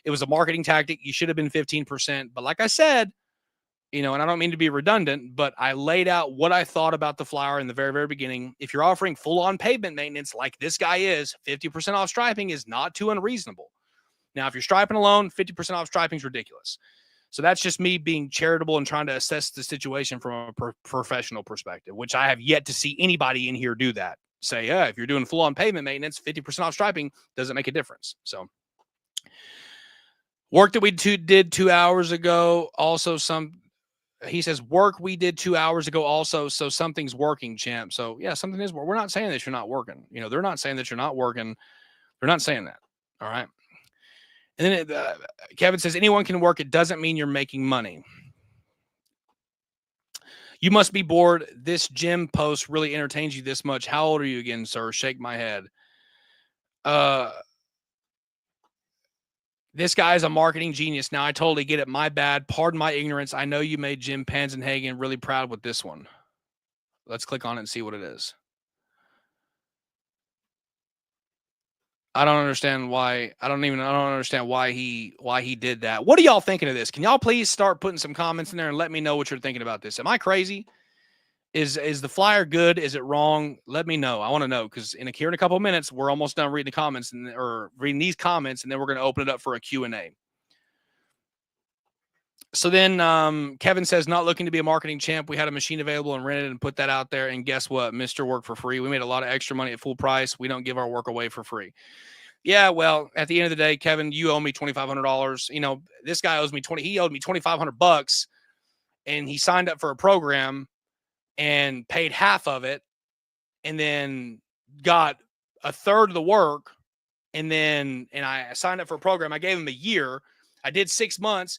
it was a marketing tactic. You should have been 15%, but like I said, and I don't mean to be redundant, but I laid out what I thought about the flyer in the very, very beginning. If you're offering full-on pavement maintenance like this guy is, 50% off striping is not too unreasonable. Now, if you're striping alone, 50% off striping is ridiculous. So that's just me being charitable and trying to assess the situation from a professional perspective, which I have yet to see anybody in here do that. Say, yeah, if you're doing full-on pavement maintenance, 50% off striping doesn't make a difference. So work that we did 2 hours ago. Also, he says work we did 2 hours ago also. So something's working, champ. So yeah, something is. We're not saying that you're not working. They're not saying that you're not working. They're not saying that. All right. And then Kevin says, anyone can work. It doesn't mean you're making money. You must be bored. This Jim post really entertains you this much. How old are you again, sir? Shake my head. This guy is a marketing genius. Now I totally get it. My bad. Pardon my ignorance. I know you made Jim Panzenhagen really proud with this one. Let's click on it and see what it is. I don't understand why. I don't understand why he did that. What are y'all thinking of this? Can y'all please start putting some comments in there and let me know what you're thinking about this? Am I crazy? Is the flyer good? Is it wrong? Let me know. I want to know, because here in a couple of minutes, we're almost done reading the comments or reading these comments, and then we're going to open it up for a Q&A. So then Kevin says, not looking to be a marketing champ. We had a machine available and rented and put that out there. And guess what? Mr. Work for free. We made a lot of extra money at full price. We don't give our work away for free. Yeah, well, at the end of the day, Kevin, you owe me $2,500. This guy owes me he owed me $2,500, and he signed up for a program and paid half of it, and then got a third of the work. And I signed up for a program. I gave him a year. I did 6 months.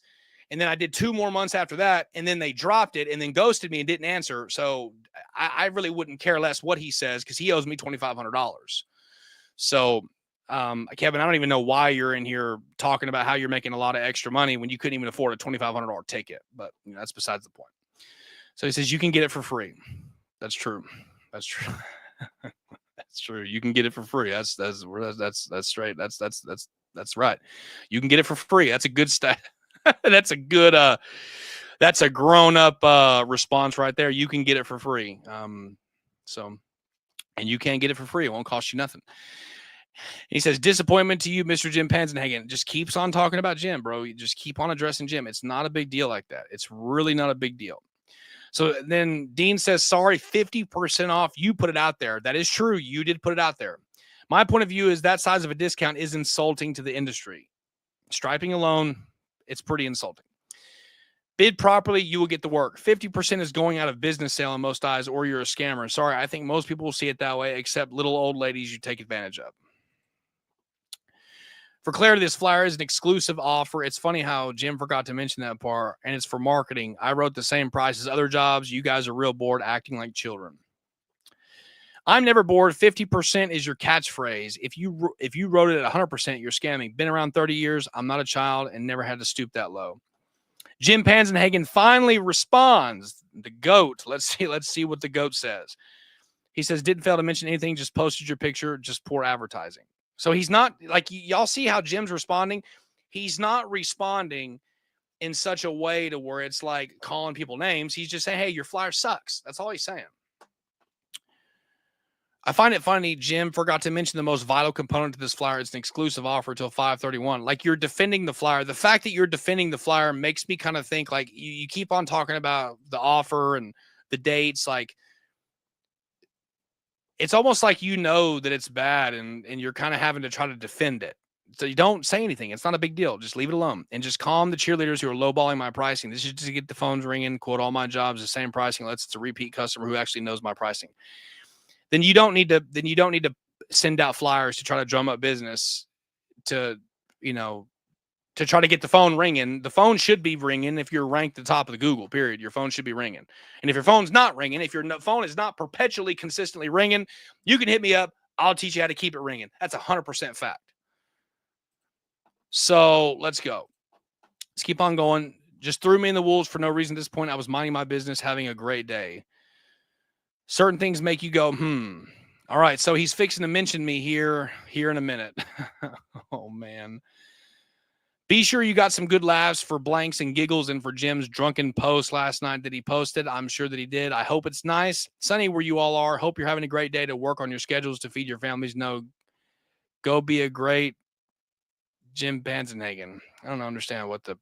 And then I did 2 more months after that, and then they dropped it and then ghosted me and didn't answer. So I really wouldn't care less what he says, because he owes me $2,500. So, Kevin, I don't even know why you're in here talking about how you're making a lot of extra money when you couldn't even afford a $2,500 ticket. But that's besides the point. So he says you can get it for free. That's true. That's true. That's true. You can get it for free. That's straight. That's right. You can get it for free. That's a good stat. That's a good that's a grown-up response right there. You can get it for free. And you can get it for free. It won't cost you nothing. He says, disappointment to you, Mr. Jim Panzenhagen. Just keeps on talking about Jim, bro. You just keep on addressing Jim. It's not a big deal like that. It's really not a big deal. So then Dean says, sorry, 50% off. You put it out there. That is true. You did put it out there. My point of view is that size of a discount is insulting to the industry. Striping alone, it's pretty insulting. Bid properly, you will get the work. 50% is going out of business sale in most eyes, or you're a scammer. Sorry, I think most people will see it that way, except little old ladies you take advantage of. For clarity, this flyer is an exclusive offer. It's funny how Jim forgot to mention that part, and it's for marketing. I wrote the same price as other jobs. You guys are real bored acting like children. I'm never bored. 50% is your catchphrase. If you wrote it at 100%, you're scamming. Been around 30 years. I'm not a child and never had to stoop that low. Jim Panzenhagen finally responds. The GOAT. Let's see what the GOAT says. He says, didn't fail to mention anything. Just posted your picture. Just poor advertising. So he's not, like, y'all see how Jim's responding? He's not responding in such a way to where it's like calling people names. He's just saying, hey, your flyer sucks. That's all he's saying. I find it funny Jim forgot to mention the most vital component to this flyer. It's an exclusive offer till 5/31. Like, you're defending the flyer. The fact that you're defending the flyer makes me kind of think, like, you keep on talking about the offer and the dates. Like, it's almost like you know that it's bad and you're kind of having to try to defend it. So you don't say anything. It's not a big deal. Just leave it alone and just calm the cheerleaders who are lowballing my pricing. This is just to get the phones ringing, quote, all my jobs, the same pricing. Unless it's a repeat customer who actually knows my pricing. Then you don't need to send out flyers to try to drum up business to, to try to get the phone ringing. The phone should be ringing if you're ranked at the top of the Google, period. Your phone should be ringing. And if your phone's not ringing, if your phone is not perpetually consistently ringing, you can hit me up. I'll teach you how to keep it ringing. That's 100% fact. So let's go. Let's keep on going. Just threw me in the wolves for no reason at this point. I was minding my business, having a great day. Certain things make you go, All right, so he's fixing to mention me here in a minute. Oh, man. Be sure you got some good laughs for blanks and giggles and for Jim's drunken post last night that he posted. I'm sure that he did. I hope it's nice. Sunny where you all are. Hope you're having a great day to work on your schedules to feed your families. No, go be a great Jim Banzenhagen. I don't understand what the...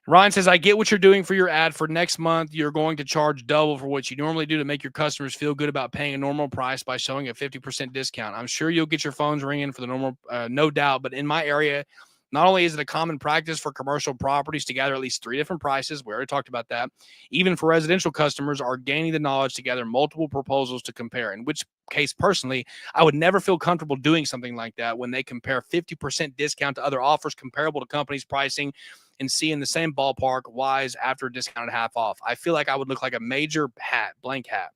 Ryan says, I get what you're doing for your ad. For next month, you're going to charge double for what you normally do to make your customers feel good about paying a normal price by showing a 50% discount. I'm sure you'll get your phones ringing for the normal, no doubt. But in my area, not only is it a common practice for commercial properties to gather at least 3 different prices, we already talked about that, even for residential customers are gaining the knowledge to gather multiple proposals to compare, in which case, personally, I would never feel comfortable doing something like that when they compare 50% discount to other offers comparable to companies' pricing and see in the same ballpark wise after discounted half off. I feel like I would look like a major blank hat.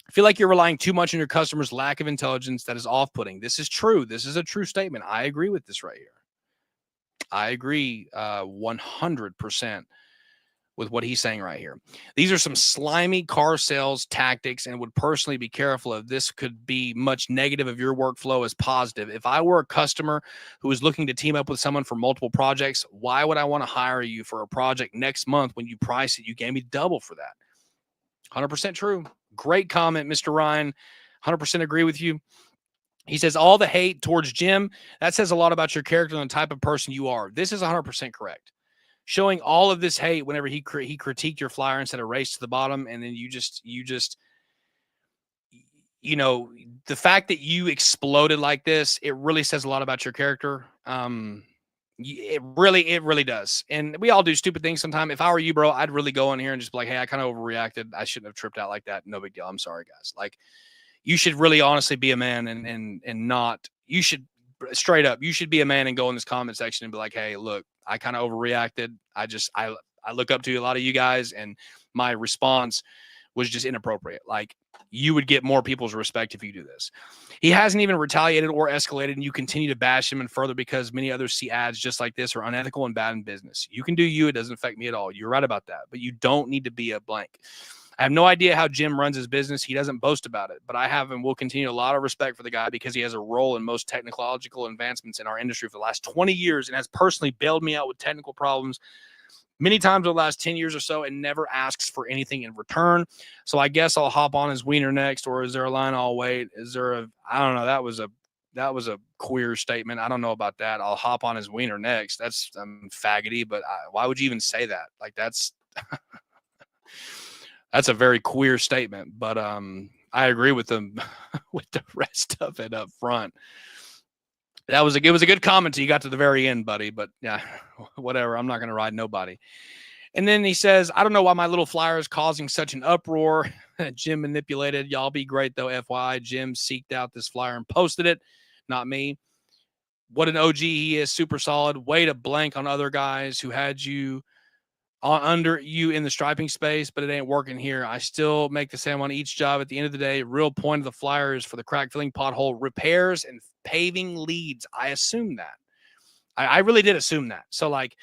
I feel like you're relying too much on your customers' lack of intelligence that is off-putting. This is true. This is a true statement. I agree with this right here. I agree 100% with what he's saying right here. These are some slimy car sales tactics and would personally be careful of. This could be much negative of your workflow as positive. If I were a customer who is looking to team up with someone for multiple projects, why would I want to hire you for a project next month when you price it? You gave me double for that. 100% true. Great comment, Mr. Ryan. 100% agree with you. He says, all the hate towards Jim, that says a lot about your character and the type of person you are. This is 100% correct. Showing all of this hate whenever he critiqued your flyer and said a race to the bottom, and then you just, you know, the fact that you exploded like this, it really says a lot about your character. It really does. And we all do stupid things sometimes. If I were you, bro, I'd really go in here and just be like, hey, I kind of overreacted. I shouldn't have tripped out like that. No big deal. I'm sorry, guys. Like, you should really honestly be a man and not, you should straight up, you should be a man and go in this comment section and be like, hey, look, I kind of overreacted. I look up to a lot of you guys and my response was just inappropriate. Like, you would get more people's respect if you do this. He hasn't even retaliated or escalated, and you continue to bash him and further because many others see ads just like this are unethical and bad in business. You can do you. It doesn't affect me at all. You're right about that, but you don't need to be a blank. I have no idea how Jim runs his business. He doesn't boast about it, but I have and will continue a lot of respect for the guy because he has a role in most technological advancements in our industry for the last 20 years and has personally bailed me out with technical problems many times over the last 10 years or so and never asks for anything in return. So I guess I'll hop on his wiener next, or is there a line I'll wait? Is there a, I don't know. That was a queer statement. I don't know about that. I'll hop on his wiener next. That's faggoty, but why would you even say that? Like, that's... That's a very queer statement, but I agree with them with the rest of it up front. It was a good comment till you got to the very end, buddy. But yeah, whatever. I'm not going to ride nobody. And then he says, I don't know why my little flyer is causing such an uproar. Jim manipulated. Y'all be great, though, FYI. Jim seeked out this flyer and posted it, not me. What an OG he is. Super solid. Way to blank on other guys who had you under you in the striping space, but it ain't working here. I still make the same on each job. At the end of the day, real point of the flyer is for the crack filling, pothole repairs, and paving leads. I assume that. I really did assume that. So, like,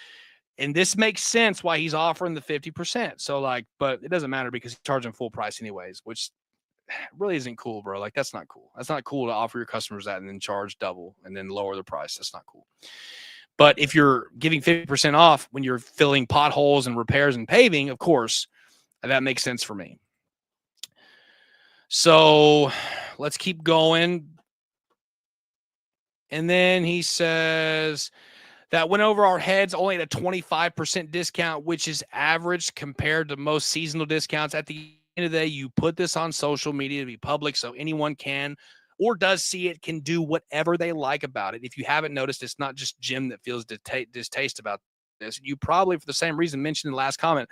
and this makes sense why he's offering the 50%. So, like, but it doesn't matter because he's charging full price anyways, which really isn't cool, bro. Like, that's not cool. That's not cool to offer your customers that and then charge double and then lower the price. That's not cool. But if you're giving 50% off when you're filling potholes and repairs and paving, of course, that makes sense for me. So let's keep going. And then he says that went over our heads only at a 25% discount, which is average compared to most seasonal discounts. At the end of the day, you put this on social media to be public so anyone can or does see it, can do whatever they like about it. If you haven't noticed, it's not just Jim that feels distaste about this. You probably, for the same reason mentioned in the last comment,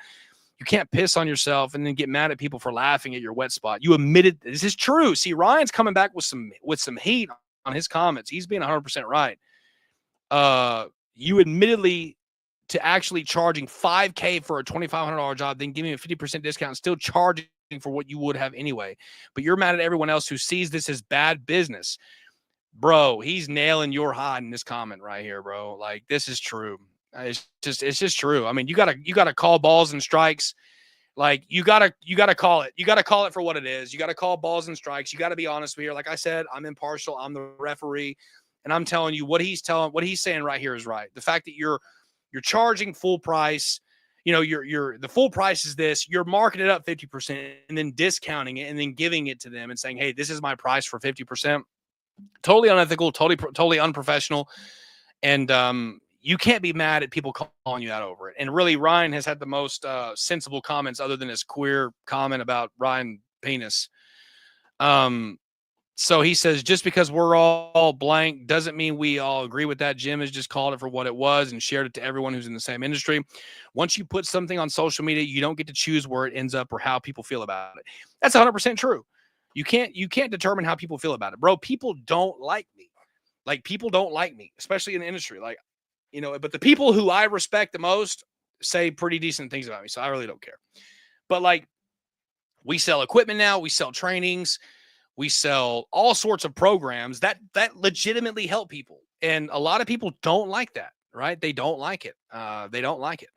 you can't piss on yourself and then get mad at people for laughing at your wet spot. You admitted this is true. See, Ryan's coming back with some heat on his comments. He's being 100% right. you admittedly to actually charging $5K for a $2,500 job, then giving a 50% discount and still charging for what you would have anyway. But you're mad at everyone else who sees this as bad business. Bro, he's nailing your hide in this comment right here, bro. Like, this is true. It's just true. I mean, you gotta call balls and strikes. Like, you gotta call it. You gotta call it for what it is. You gotta call balls and strikes. You gotta be honest with you. Like I said, I'm impartial. I'm the referee, and I'm telling you what he's saying right here is right. The fact that you're charging full price, you know, the full price is this. You're marking it up 50% and then discounting it and then giving it to them and saying, "Hey, this is my price for 50%." Totally unethical, totally unprofessional, and you can't be mad at people calling you out over it. And really, Ryan has had the most sensible comments other than his queer comment about Ryan penis. So he says, just because we're all blank doesn't mean we all agree with that. Jim has just called it for what it was and shared it to everyone who's in the same industry. Once you put something on social media, you don't get to choose where it ends up or how people feel about it. That's 100% true. You can't determine how people feel about it, bro. People don't like me. Like, people don't like me, especially in the industry. Like, you know, but the people who I respect the most say pretty decent things about me. So I really don't care. But like, we sell equipment now, we sell trainings, we sell all sorts of programs that legitimately help people. And a lot of people don't like that, right? They don't like it. They don't like it.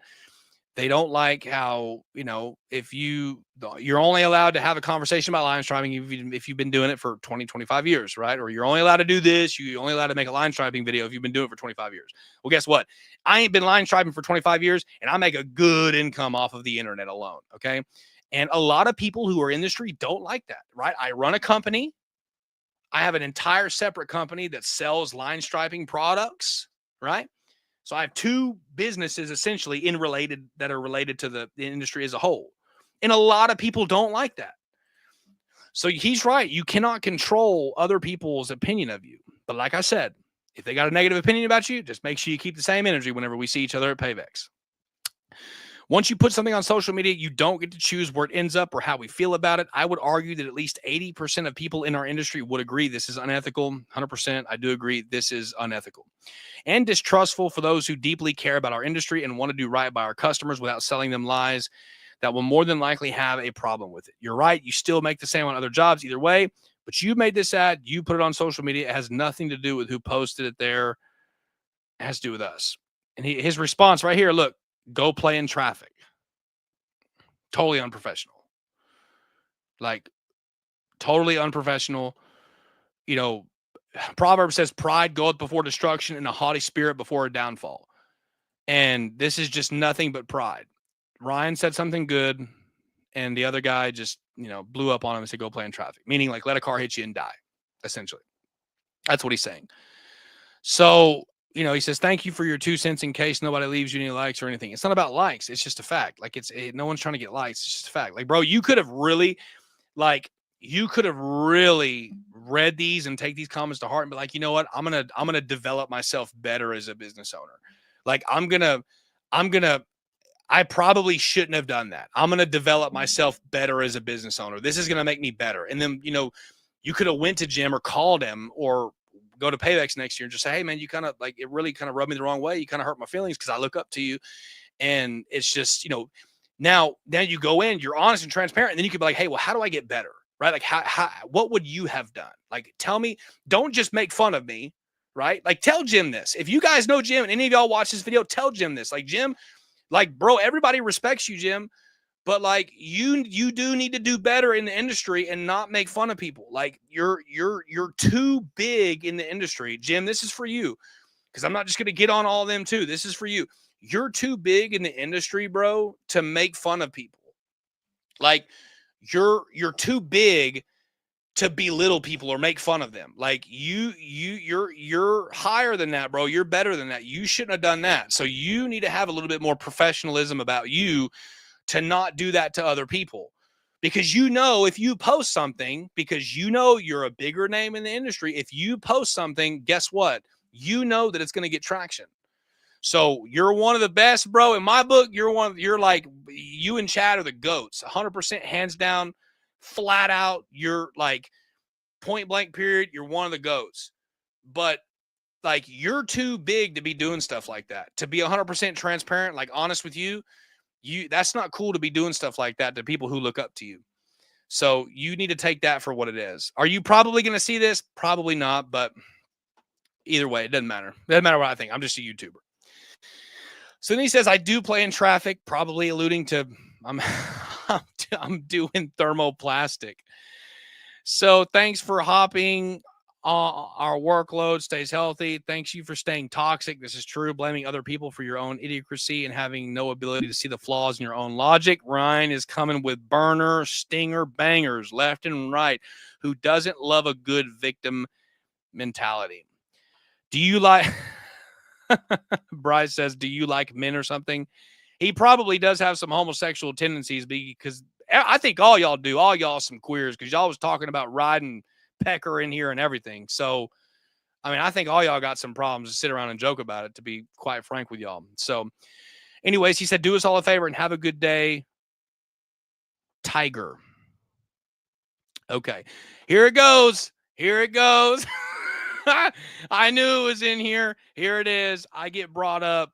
They don't like how, you know, if you're only allowed to have a conversation about line striping if you've been doing it for 20, 25 years, right? Or you're only allowed to do this. You're only allowed to make a line striping video if you've been doing it for 25 years. Well, guess what? I ain't been line striping for 25 years and I make a good income off of the internet alone. Okay. And a lot of people who are in the industry don't like that, right? I run a company. I have an entire separate company that sells line striping products, right? So I have two businesses essentially that are related to the industry as a whole. And a lot of people don't like that. So he's right. You cannot control other people's opinion of you. But like I said, if they got a negative opinion about you, just make sure you keep the same energy whenever we see each other at Payvex. Once you put something on social media, you don't get to choose where it ends up or how we feel about it. I would argue that at least 80% of people in our industry would agree this is unethical. 100%. I do agree this is unethical and distrustful for those who deeply care about our industry and want to do right by our customers without selling them lies that will more than likely have a problem with it. You're right. You still make the same on other jobs either way, but you made this ad. You put it on social media. It has nothing to do with who posted it there. It has to do with us. And his response right here, look, go play in traffic. Totally unprofessional. Like, totally unprofessional. You know, Proverbs says pride goeth before destruction and a haughty spirit before a downfall. And this is just nothing but pride. Ryan said something good, and the other guy just, you know, blew up on him and said, go play in traffic. Meaning, like, let a car hit you and die, essentially. That's what he's saying. So, you know, he says, thank you for your 2 cents in case nobody leaves you any likes or anything. It's not about likes. It's just a fact. Like, no one's trying to get likes. It's just a fact. Like, bro, you could have really read these and take these comments to heart and be like, you know what? I'm going to develop myself better as a business owner. Like, I probably shouldn't have done that. I'm going to develop myself better as a business owner. This is going to make me better. And then, you know, you could have went to Jim or called him or go to Payvex next year and just say, hey man, you kind of like, it really kind of rubbed me the wrong way. You kind of hurt my feelings because I look up to you. And it's just, you know, now you go in, you're honest and transparent. And then you could be like, hey, well, how do I get better? Right? Like what would you have done? Like, tell me, don't just make fun of me. Right? Like, tell Jim this. If you guys know Jim and any of y'all watch this video, tell Jim this. Like, Jim, like, bro, everybody respects you, Jim, but like you do need to do better in the industry and not make fun of people. Like, you're too big in the industry. Jim, this is for you, because I'm not just going to get on all of them too. This is for you. You're too big in the industry, bro, to make fun of people. Like, you're too big to belittle people or make fun of them. Like, you're higher than that, bro. You're better than that. You shouldn't have done that. So you need to have a little bit more professionalism about you to not do that to other people. Because, you know, if you post something, because you know you're a bigger name in the industry, if you post something, guess what? You know that it's going to get traction. So you're one of the best, bro. In my book, you're like, you and Chad are the GOATs, 100% hands down, flat out. You're like, point blank period. You're one of the GOATs. But like, you're too big to be doing stuff like that. To be 100% transparent, like honest with you, that's not cool to be doing stuff like that to people who look up to you. So you need to take that for what it is. Are you probably going to see this? Probably not, but either way, it doesn't matter. It doesn't matter what I think. I'm just a YouTuber. So then he says, I do play in traffic, probably alluding to I'm doing thermoplastic. So thanks for hopping. Our workload stays healthy. Thanks you for staying toxic. This is true. Blaming other people for your own idiocy and having no ability to see the flaws in your own logic. Ryan is coming with burner, stinger, bangers left and right. Who doesn't love a good victim mentality? Do you like... Bryce says, do you like men or something? He probably does have some homosexual tendencies because I think all y'all do. All y'all some queers because y'all was talking about riding Pecker in here and everything. So, I mean, I think all y'all got some problems to sit around and joke about it, to be quite frank with y'all. So, anyways, he said, do us all a favor and have a good day. Tiger. Okay. Here it goes. Here it goes. I knew it was in here. Here it is. I get brought up.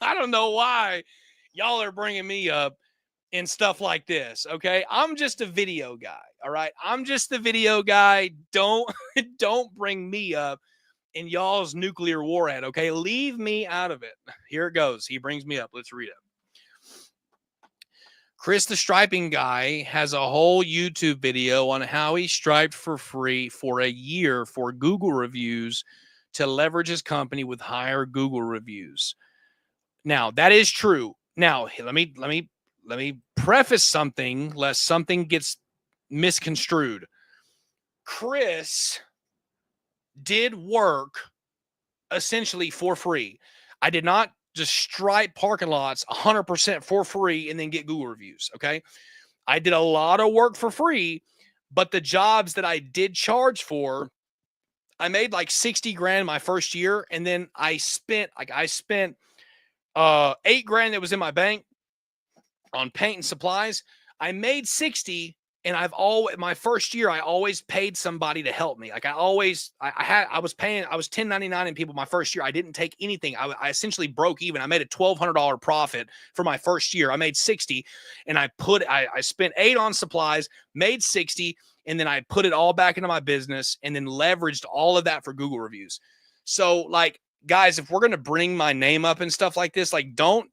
I don't know why y'all are bringing me up in stuff like this. Okay. I'm just a video guy. All right. I'm just the video guy. Don't bring me up in y'all's nuclear warhead. Okay. Leave me out of it. Here it goes. He brings me up. Let's read it. Chris the Striping Guy has a whole YouTube video on how he striped for free for a year for Google reviews to leverage his company with higher Google reviews. Now, that is true. Now, let me preface something lest something gets misconstrued. Chris did work essentially for free. I did not just stripe parking lots 100% for free and then get Google reviews. Okay. I did a lot of work for free, but the jobs that I did charge for, I made like 60 grand my first year. And then I spent $8 grand that was in my bank on paint and supplies. I made 60. And my first year, I always paid somebody to help me. Like I was 1099 in people my first year. I didn't take anything. I essentially broke even. I made a $1,200 profit for my first year. I made 60 and I spent 8 on supplies, made 60. And then I put it all back into my business and then leveraged all of that for Google reviews. So like, guys, if we're going to bring my name up and stuff like this, like don't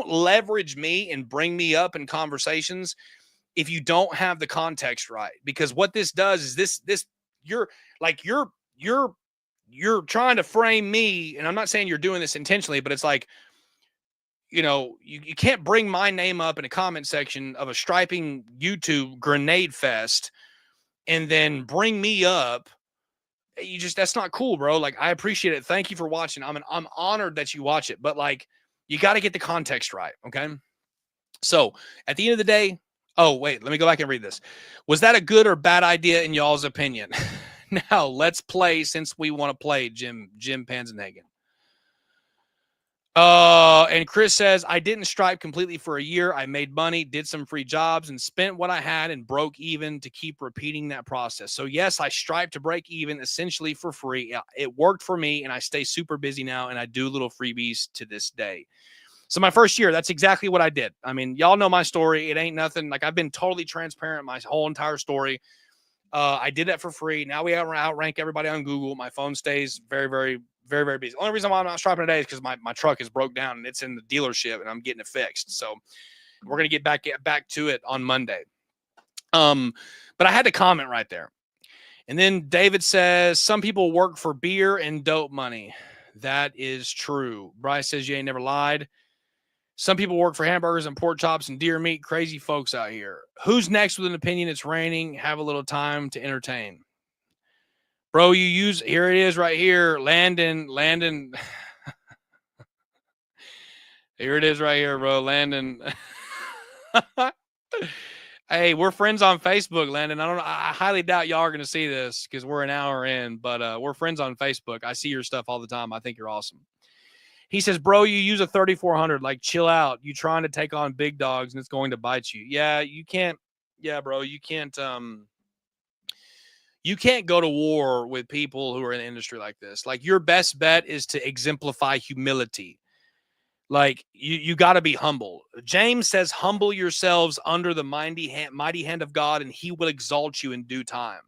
leverage me and bring me up in conversations if you don't have the context right, because what this does is this you're trying to frame me, and I'm not saying you're doing this intentionally, but it's like, you can't bring my name up in a comment section of a striping YouTube grenade fest and then bring me up. That's not cool, bro. Like, I appreciate it. Thank you for watching. I'm honored that you watch it, but like, you got to get the context right. Okay. So at the end of the day, oh, wait, let me go back and read this. Was that a good or bad idea in y'all's opinion? Now, let's play since we want to play, Jim Panzenhagen. And Chris says, I didn't stripe completely for a year. I made money, did some free jobs, and spent what I had and broke even to keep repeating that process. So, yes, I striped to break even essentially for free. It worked for me, and I stay super busy now, and I do little freebies to this day. So my first year, that's exactly what I did. I mean, y'all know my story. It ain't nothing. Like, I've been totally transparent my whole entire story. I did that for free. Now we outrank everybody on Google. My phone stays very, very, very, very busy. The only reason why I'm not striping today is because my truck is broke down and it's in the dealership and I'm getting it fixed. So we're going to get back to it on Monday. But I had to comment right there. And then David says, some people work for beer and dope money. That is true. Bryce says, you ain't never lied. Some people work for hamburgers and pork chops and deer meat. Crazy folks out here. Who's next with an opinion? It's raining. Have a little time to entertain. Bro, here it is right here. Landon. Here it is right here, bro. Landon. Hey, we're friends on Facebook, Landon. I highly doubt y'all are going to see this because we're an hour in, but we're friends on Facebook. I see your stuff all the time. I think you're awesome. He says, bro, you use a 3400. Like, chill out. You trying to take on big dogs and it's going to bite you. Yeah, you can't. Yeah, bro, you can't. You can't go to war with people who are in an industry like this. Like, your best bet is to exemplify humility. Like, you got to be humble. James says, humble yourselves under the mighty hand of God, and he will exalt you in due time.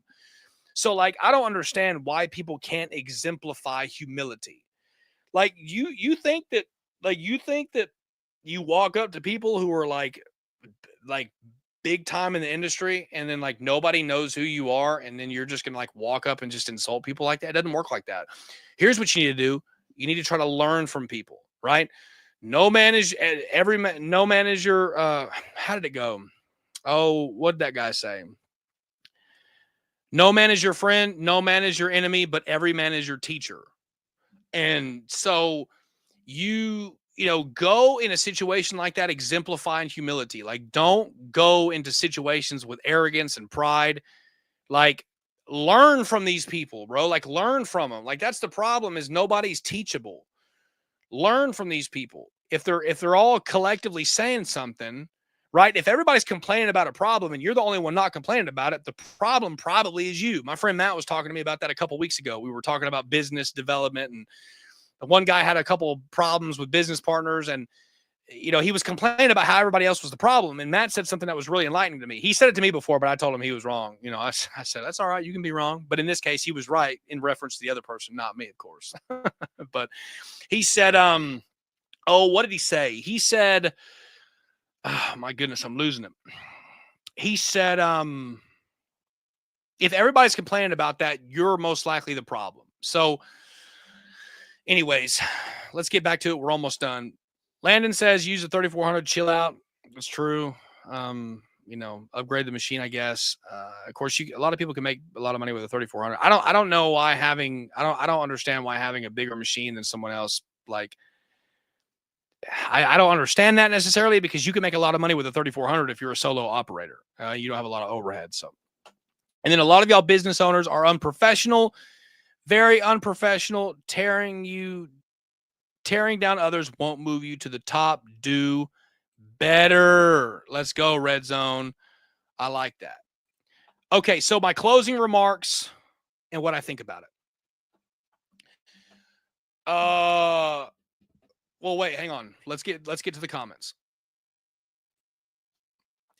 So, like, I don't understand why people can't exemplify humility. Like, you think that you walk up to people who are like big time in the industry, and then like nobody knows who you are, and then you're just gonna like walk up and just insult people like that. It doesn't work like that. Here's what you need to do. You need to try to learn from people, right? No man is no man is your how did it go? Oh, what did that guy say? No man is your friend, no man is your enemy, but every man is your teacher. And so go in a situation like that exemplifying humility. Like, don't go into situations with arrogance and pride. Like, learn from these people, bro. Like, learn from them. Like, that's the problem, is nobody's teachable. Learn from these people. If they're all collectively saying something, right? If everybody's complaining about a problem and you're the only one not complaining about it, the problem probably is you. My friend Matt was talking to me about that a couple weeks ago. We were talking about business development, and the one guy had a couple of problems with business partners, and he was complaining about how everybody else was the problem. And Matt said something that was really enlightening to me. He said it to me before, but I told him he was wrong. I said, that's all right. You can be wrong. But in this case, he was right in reference to the other person, not me, of course. But he said, what did he say? He said, oh my goodness, I'm losing it. He said, if everybody's complaining about that, you're most likely the problem. So anyways, let's get back to it. We're almost done. Landon says use the 3400, chill out. That's true. Upgrade the machine, I guess. Of course, a lot of people can make a lot of money with a 3400. I don't know why I don't understand why having a bigger machine than someone else, like, I don't understand that necessarily, because you can make a lot of money with a 3400 if you're a solo operator. You don't have a lot of overhead. So, and then a lot of y'all business owners are unprofessional, very unprofessional. Tearing down others won't move you to the top. Do better. Let's go, Red Zone. I like that. Okay, so my closing remarks and what I think about it. Well, wait, hang on. Let's get to the comments.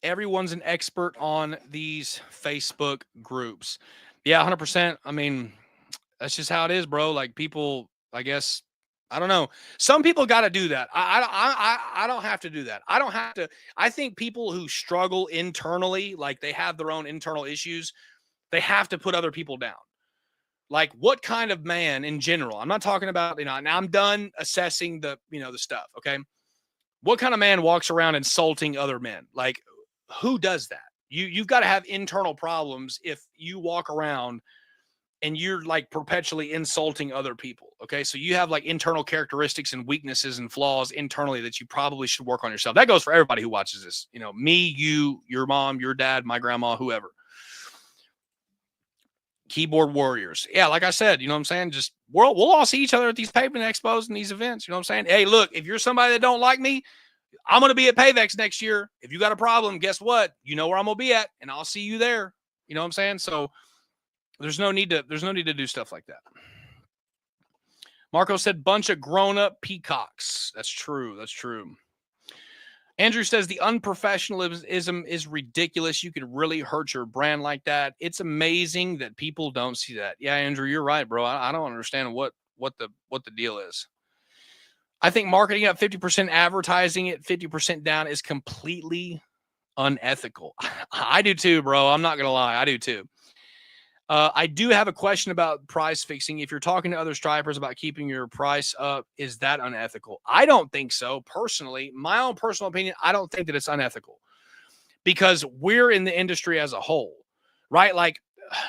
Everyone's an expert on these Facebook groups. Yeah, 100%. I mean, that's just how it is, bro. Like, people, I guess, I don't know. Some people got to do that. I don't have to do that. I don't have to. I think people who struggle internally, like they have their own internal issues, they have to put other people down. Like, what kind of man in general? I'm not talking about, now I'm done assessing the stuff. Okay. What kind of man walks around insulting other men? Like, who does that? You've got to have internal problems if you walk around and you're like perpetually insulting other people. Okay. So you have like internal characteristics and weaknesses and flaws internally that you probably should work on yourself. That goes for everybody who watches this. Me, you, your mom, your dad, my grandma, whoever. Keyboard warriors. Yeah, like I said, you know what I'm saying? Just we'll all see each other at these pavement expos and these events. You know what I'm saying? Hey, look, if you're somebody that don't like me, I'm going to be at Pavex next year. If you got a problem, guess what? You know where I'm going to be at, and I'll see you there. You know what I'm saying? So there's no need to do stuff like that. Marco said, bunch of grown-up peacocks. That's true. That's true. Andrew says the unprofessionalism is ridiculous. You could really hurt your brand like that. It's amazing that people don't see that. Yeah, Andrew, you're right, bro. I don't understand what the deal is. I think marketing up 50%, advertising it 50% down is completely unethical. I do too, bro. I'm not going to lie. I do too. I do have a question about price fixing. If you're talking to other stripers about keeping your price up, is that unethical? I don't think so. Personally, my own personal opinion, I don't think that it's unethical, because we're in the industry as a whole, right? Like,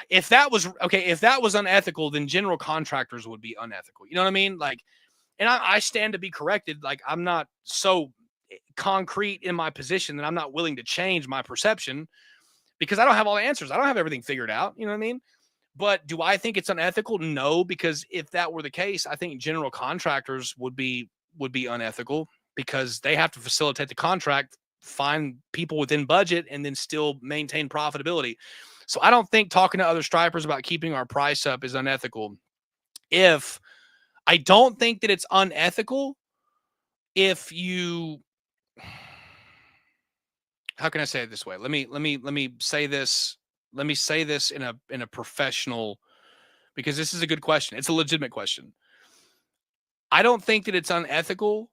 if that was unethical, then general contractors would be unethical. You know what I mean? Like, and I stand to be corrected. Like, I'm not so concrete in my position that I'm not willing to change my perception, because I don't have all the answers. I don't have everything figured out. You know what I mean? But do I think it's unethical? No, because if that were the case, I think general contractors would be unethical, because they have to facilitate the contract, find people within budget, and then still maintain profitability. So I don't think talking to other stripers about keeping our price up is unethical. If I don't think that it's unethical if you, how can I say it this way? Let me say this. Let me say this in a professional, because this is a good question. It's a legitimate question. I don't think that it's unethical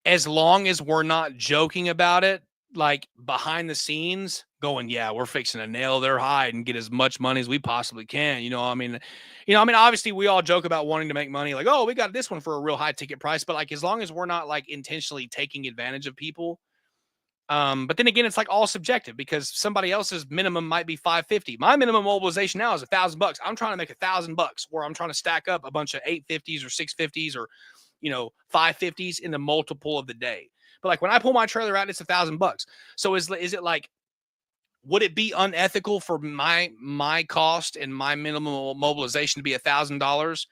as long as we're not joking about it, like behind the scenes, going, yeah, we're fixing to nail their hide and get as much money as we possibly can. Obviously we all joke about wanting to make money, like, oh, we got this one for a real high ticket price. But like, as long as we're not like intentionally taking advantage of people. But then again, it's like all subjective, because somebody else's minimum might be 550. My minimum mobilization now is $1,000. I'm trying to make $1,000, or I'm trying to stack up a bunch of 850s or 650s or 550s in the multiple of the day. But like when I pull my trailer out, it's $1,000. So is it like, would it be unethical for my cost and my minimum mobilization to be $1,000?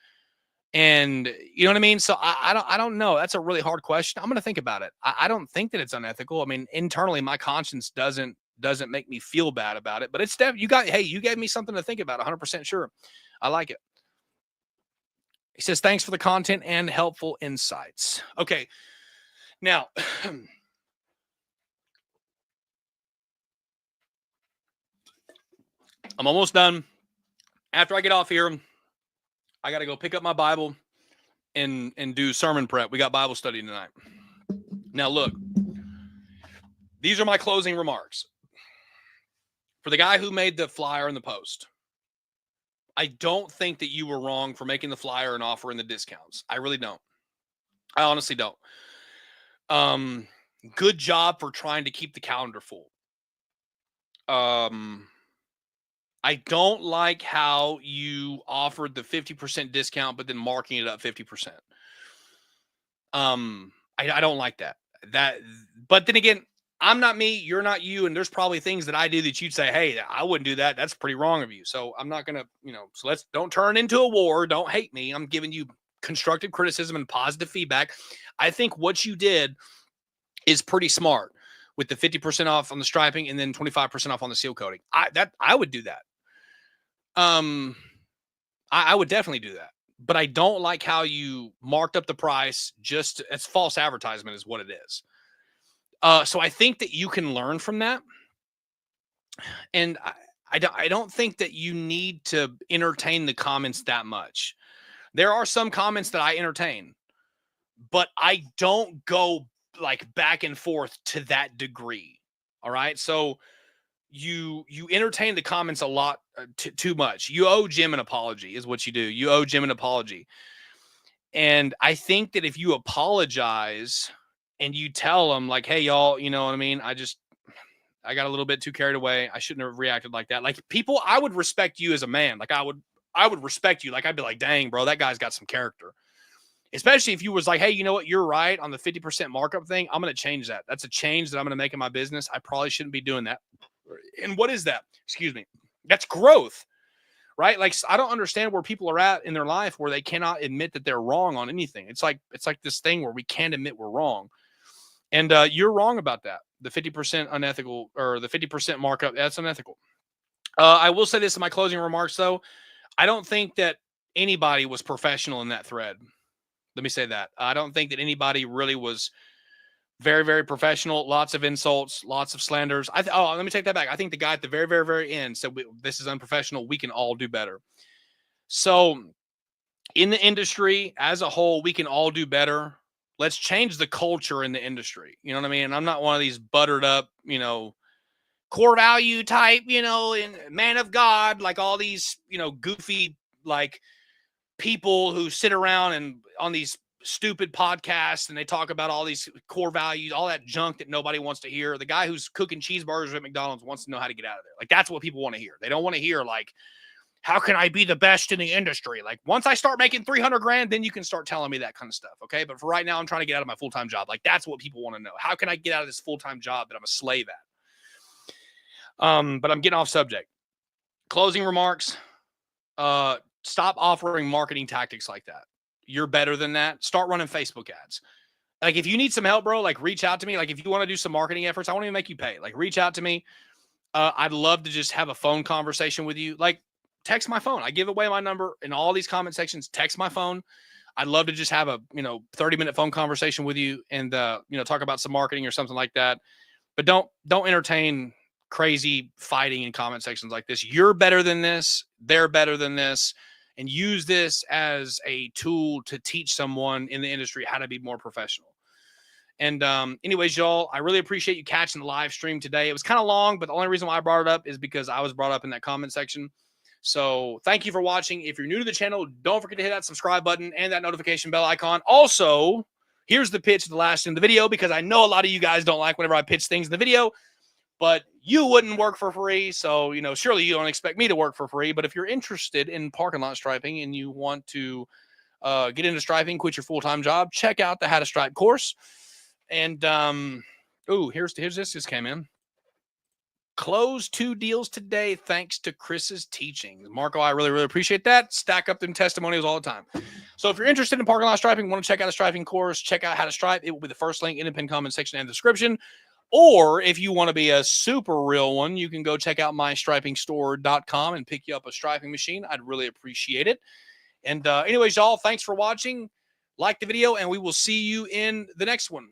And you know what I mean? So I don't know. That's a really hard question. I'm going to think about it. I don't think that it's unethical. I mean, internally, my conscience doesn't make me feel bad about it, but it's hey, you gave me something to think about. 100% sure. I like it. He says, thanks for the content and helpful insights. Okay. Now, I'm almost done. After I get off here, I got to go pick up my Bible and do sermon prep. We got Bible study tonight. Now, look, these are my closing remarks. For the guy who made the flyer and the post, I don't think that you were wrong for making the flyer and offering the discounts. I really don't. I honestly don't. Good job for trying to keep the calendar full. I don't like how you offered the 50% discount, but then marking it up 50%. I don't like that. But then again, I'm not me, you're not you, and there's probably things that I do that you'd say, hey, I wouldn't do that. That's pretty wrong of you. So I'm not gonna, so don't turn into a war. Don't hate me. I'm giving you constructive criticism and positive feedback. I think what you did is pretty smart with the 50% off on the striping and then 25% off on the seal coating. I would do that. I would definitely do that, but I don't like how you marked up the price. It's false advertisement is what it is. So I think that you can learn from that. And I don't think that you need to entertain the comments that much. There are some comments that I entertain, but I don't go like back and forth to that degree. All right. So you entertain the comments a lot, too much. You owe Jim an apology is what you do. You owe Jim an apology. And I think that if you apologize and you tell them like, hey, y'all, you know what I mean? I got a little bit too carried away. I shouldn't have reacted like that. Like people, I would respect you as a man. Like I would respect you. Like I'd be like, dang, bro, that guy's got some character. Especially if you was like, hey, you know what? You're right on the 50% markup thing. I'm going to change that. That's a change that I'm going to make in my business. I probably shouldn't be doing that. And what is that? Excuse me. That's growth, right? Like, I don't understand where people are at in their life where they cannot admit that they're wrong on anything. It's like this thing where we can't admit we're wrong. And you're wrong about that. The 50% unethical, or the 50% markup, that's unethical. I will say this in my closing remarks, though. I don't think that anybody was professional in that thread. Let me say that. I don't think that anybody really was very, very professional. Lots of insults, lots of slanders. Let me take that back. I think the guy at the very, very, very end said, this is unprofessional. We can all do better. So in the industry as a whole, we can all do better. Let's change the culture in the industry. You know what I mean? I'm not one of these buttered up, core value type, and man of God, like all these, goofy, like people who sit around and on these stupid podcasts and they talk about all these core values, all that junk that nobody wants to hear. The guy who's cooking cheeseburgers at McDonald's wants to know how to get out of there. Like that's what people want to hear. They don't want to hear like, how can I be the best in the industry? Like once I start making 300 grand, then you can start telling me that kind of stuff. Okay. But for right now, I'm trying to get out of my full-time job. Like that's what people want to know. How can I get out of this full-time job that I'm a slave at? But I'm getting off subject. Closing remarks. Stop offering marketing tactics like that. You're better than that. Start running Facebook ads. Like if you need some help, bro, like reach out to me. Like if you want to do some marketing efforts, I won't even make you pay. Like reach out to me. I'd love to just have a phone conversation with you. Like, text my phone. I give away my number in all these comment sections. Text my phone. I'd love to just have a 30-minute phone conversation with you and talk about some marketing or something like that. But don't entertain crazy fighting in comment sections like this. You're better than this. They're better than this. And use this as a tool to teach someone in the industry how to be more professional. And anyways, y'all, I really appreciate you catching the live stream today. It was kind of long, but the only reason why I brought it up is because I was brought up in that comment section. So thank you for watching. If you're new to the channel, don't forget to hit that subscribe button and that notification bell icon. Also, here's the pitch of the last in the video, because I know a lot of you guys don't like whenever I pitch things in the video, but you wouldn't work for free. So, surely you don't expect me to work for free. But if you're interested in parking lot striping and you want to get into striping, quit your full-time job, check out the How to Stripe course. And here's this just came in. Closed 2 deals today thanks to Chris's teachings. Marco, I really, really appreciate that. Stack up them testimonials all the time. So if you're interested in parking lot striping, want to check out a striping course, check out How to Stripe. It will be the first link in the pinned comment section and description. Or if you want to be a super real one, you can go check out mystripingstore.com and pick you up a striping machine. I'd really appreciate it. And anyways, y'all, thanks for watching. Like the video, and we will see you in the next one.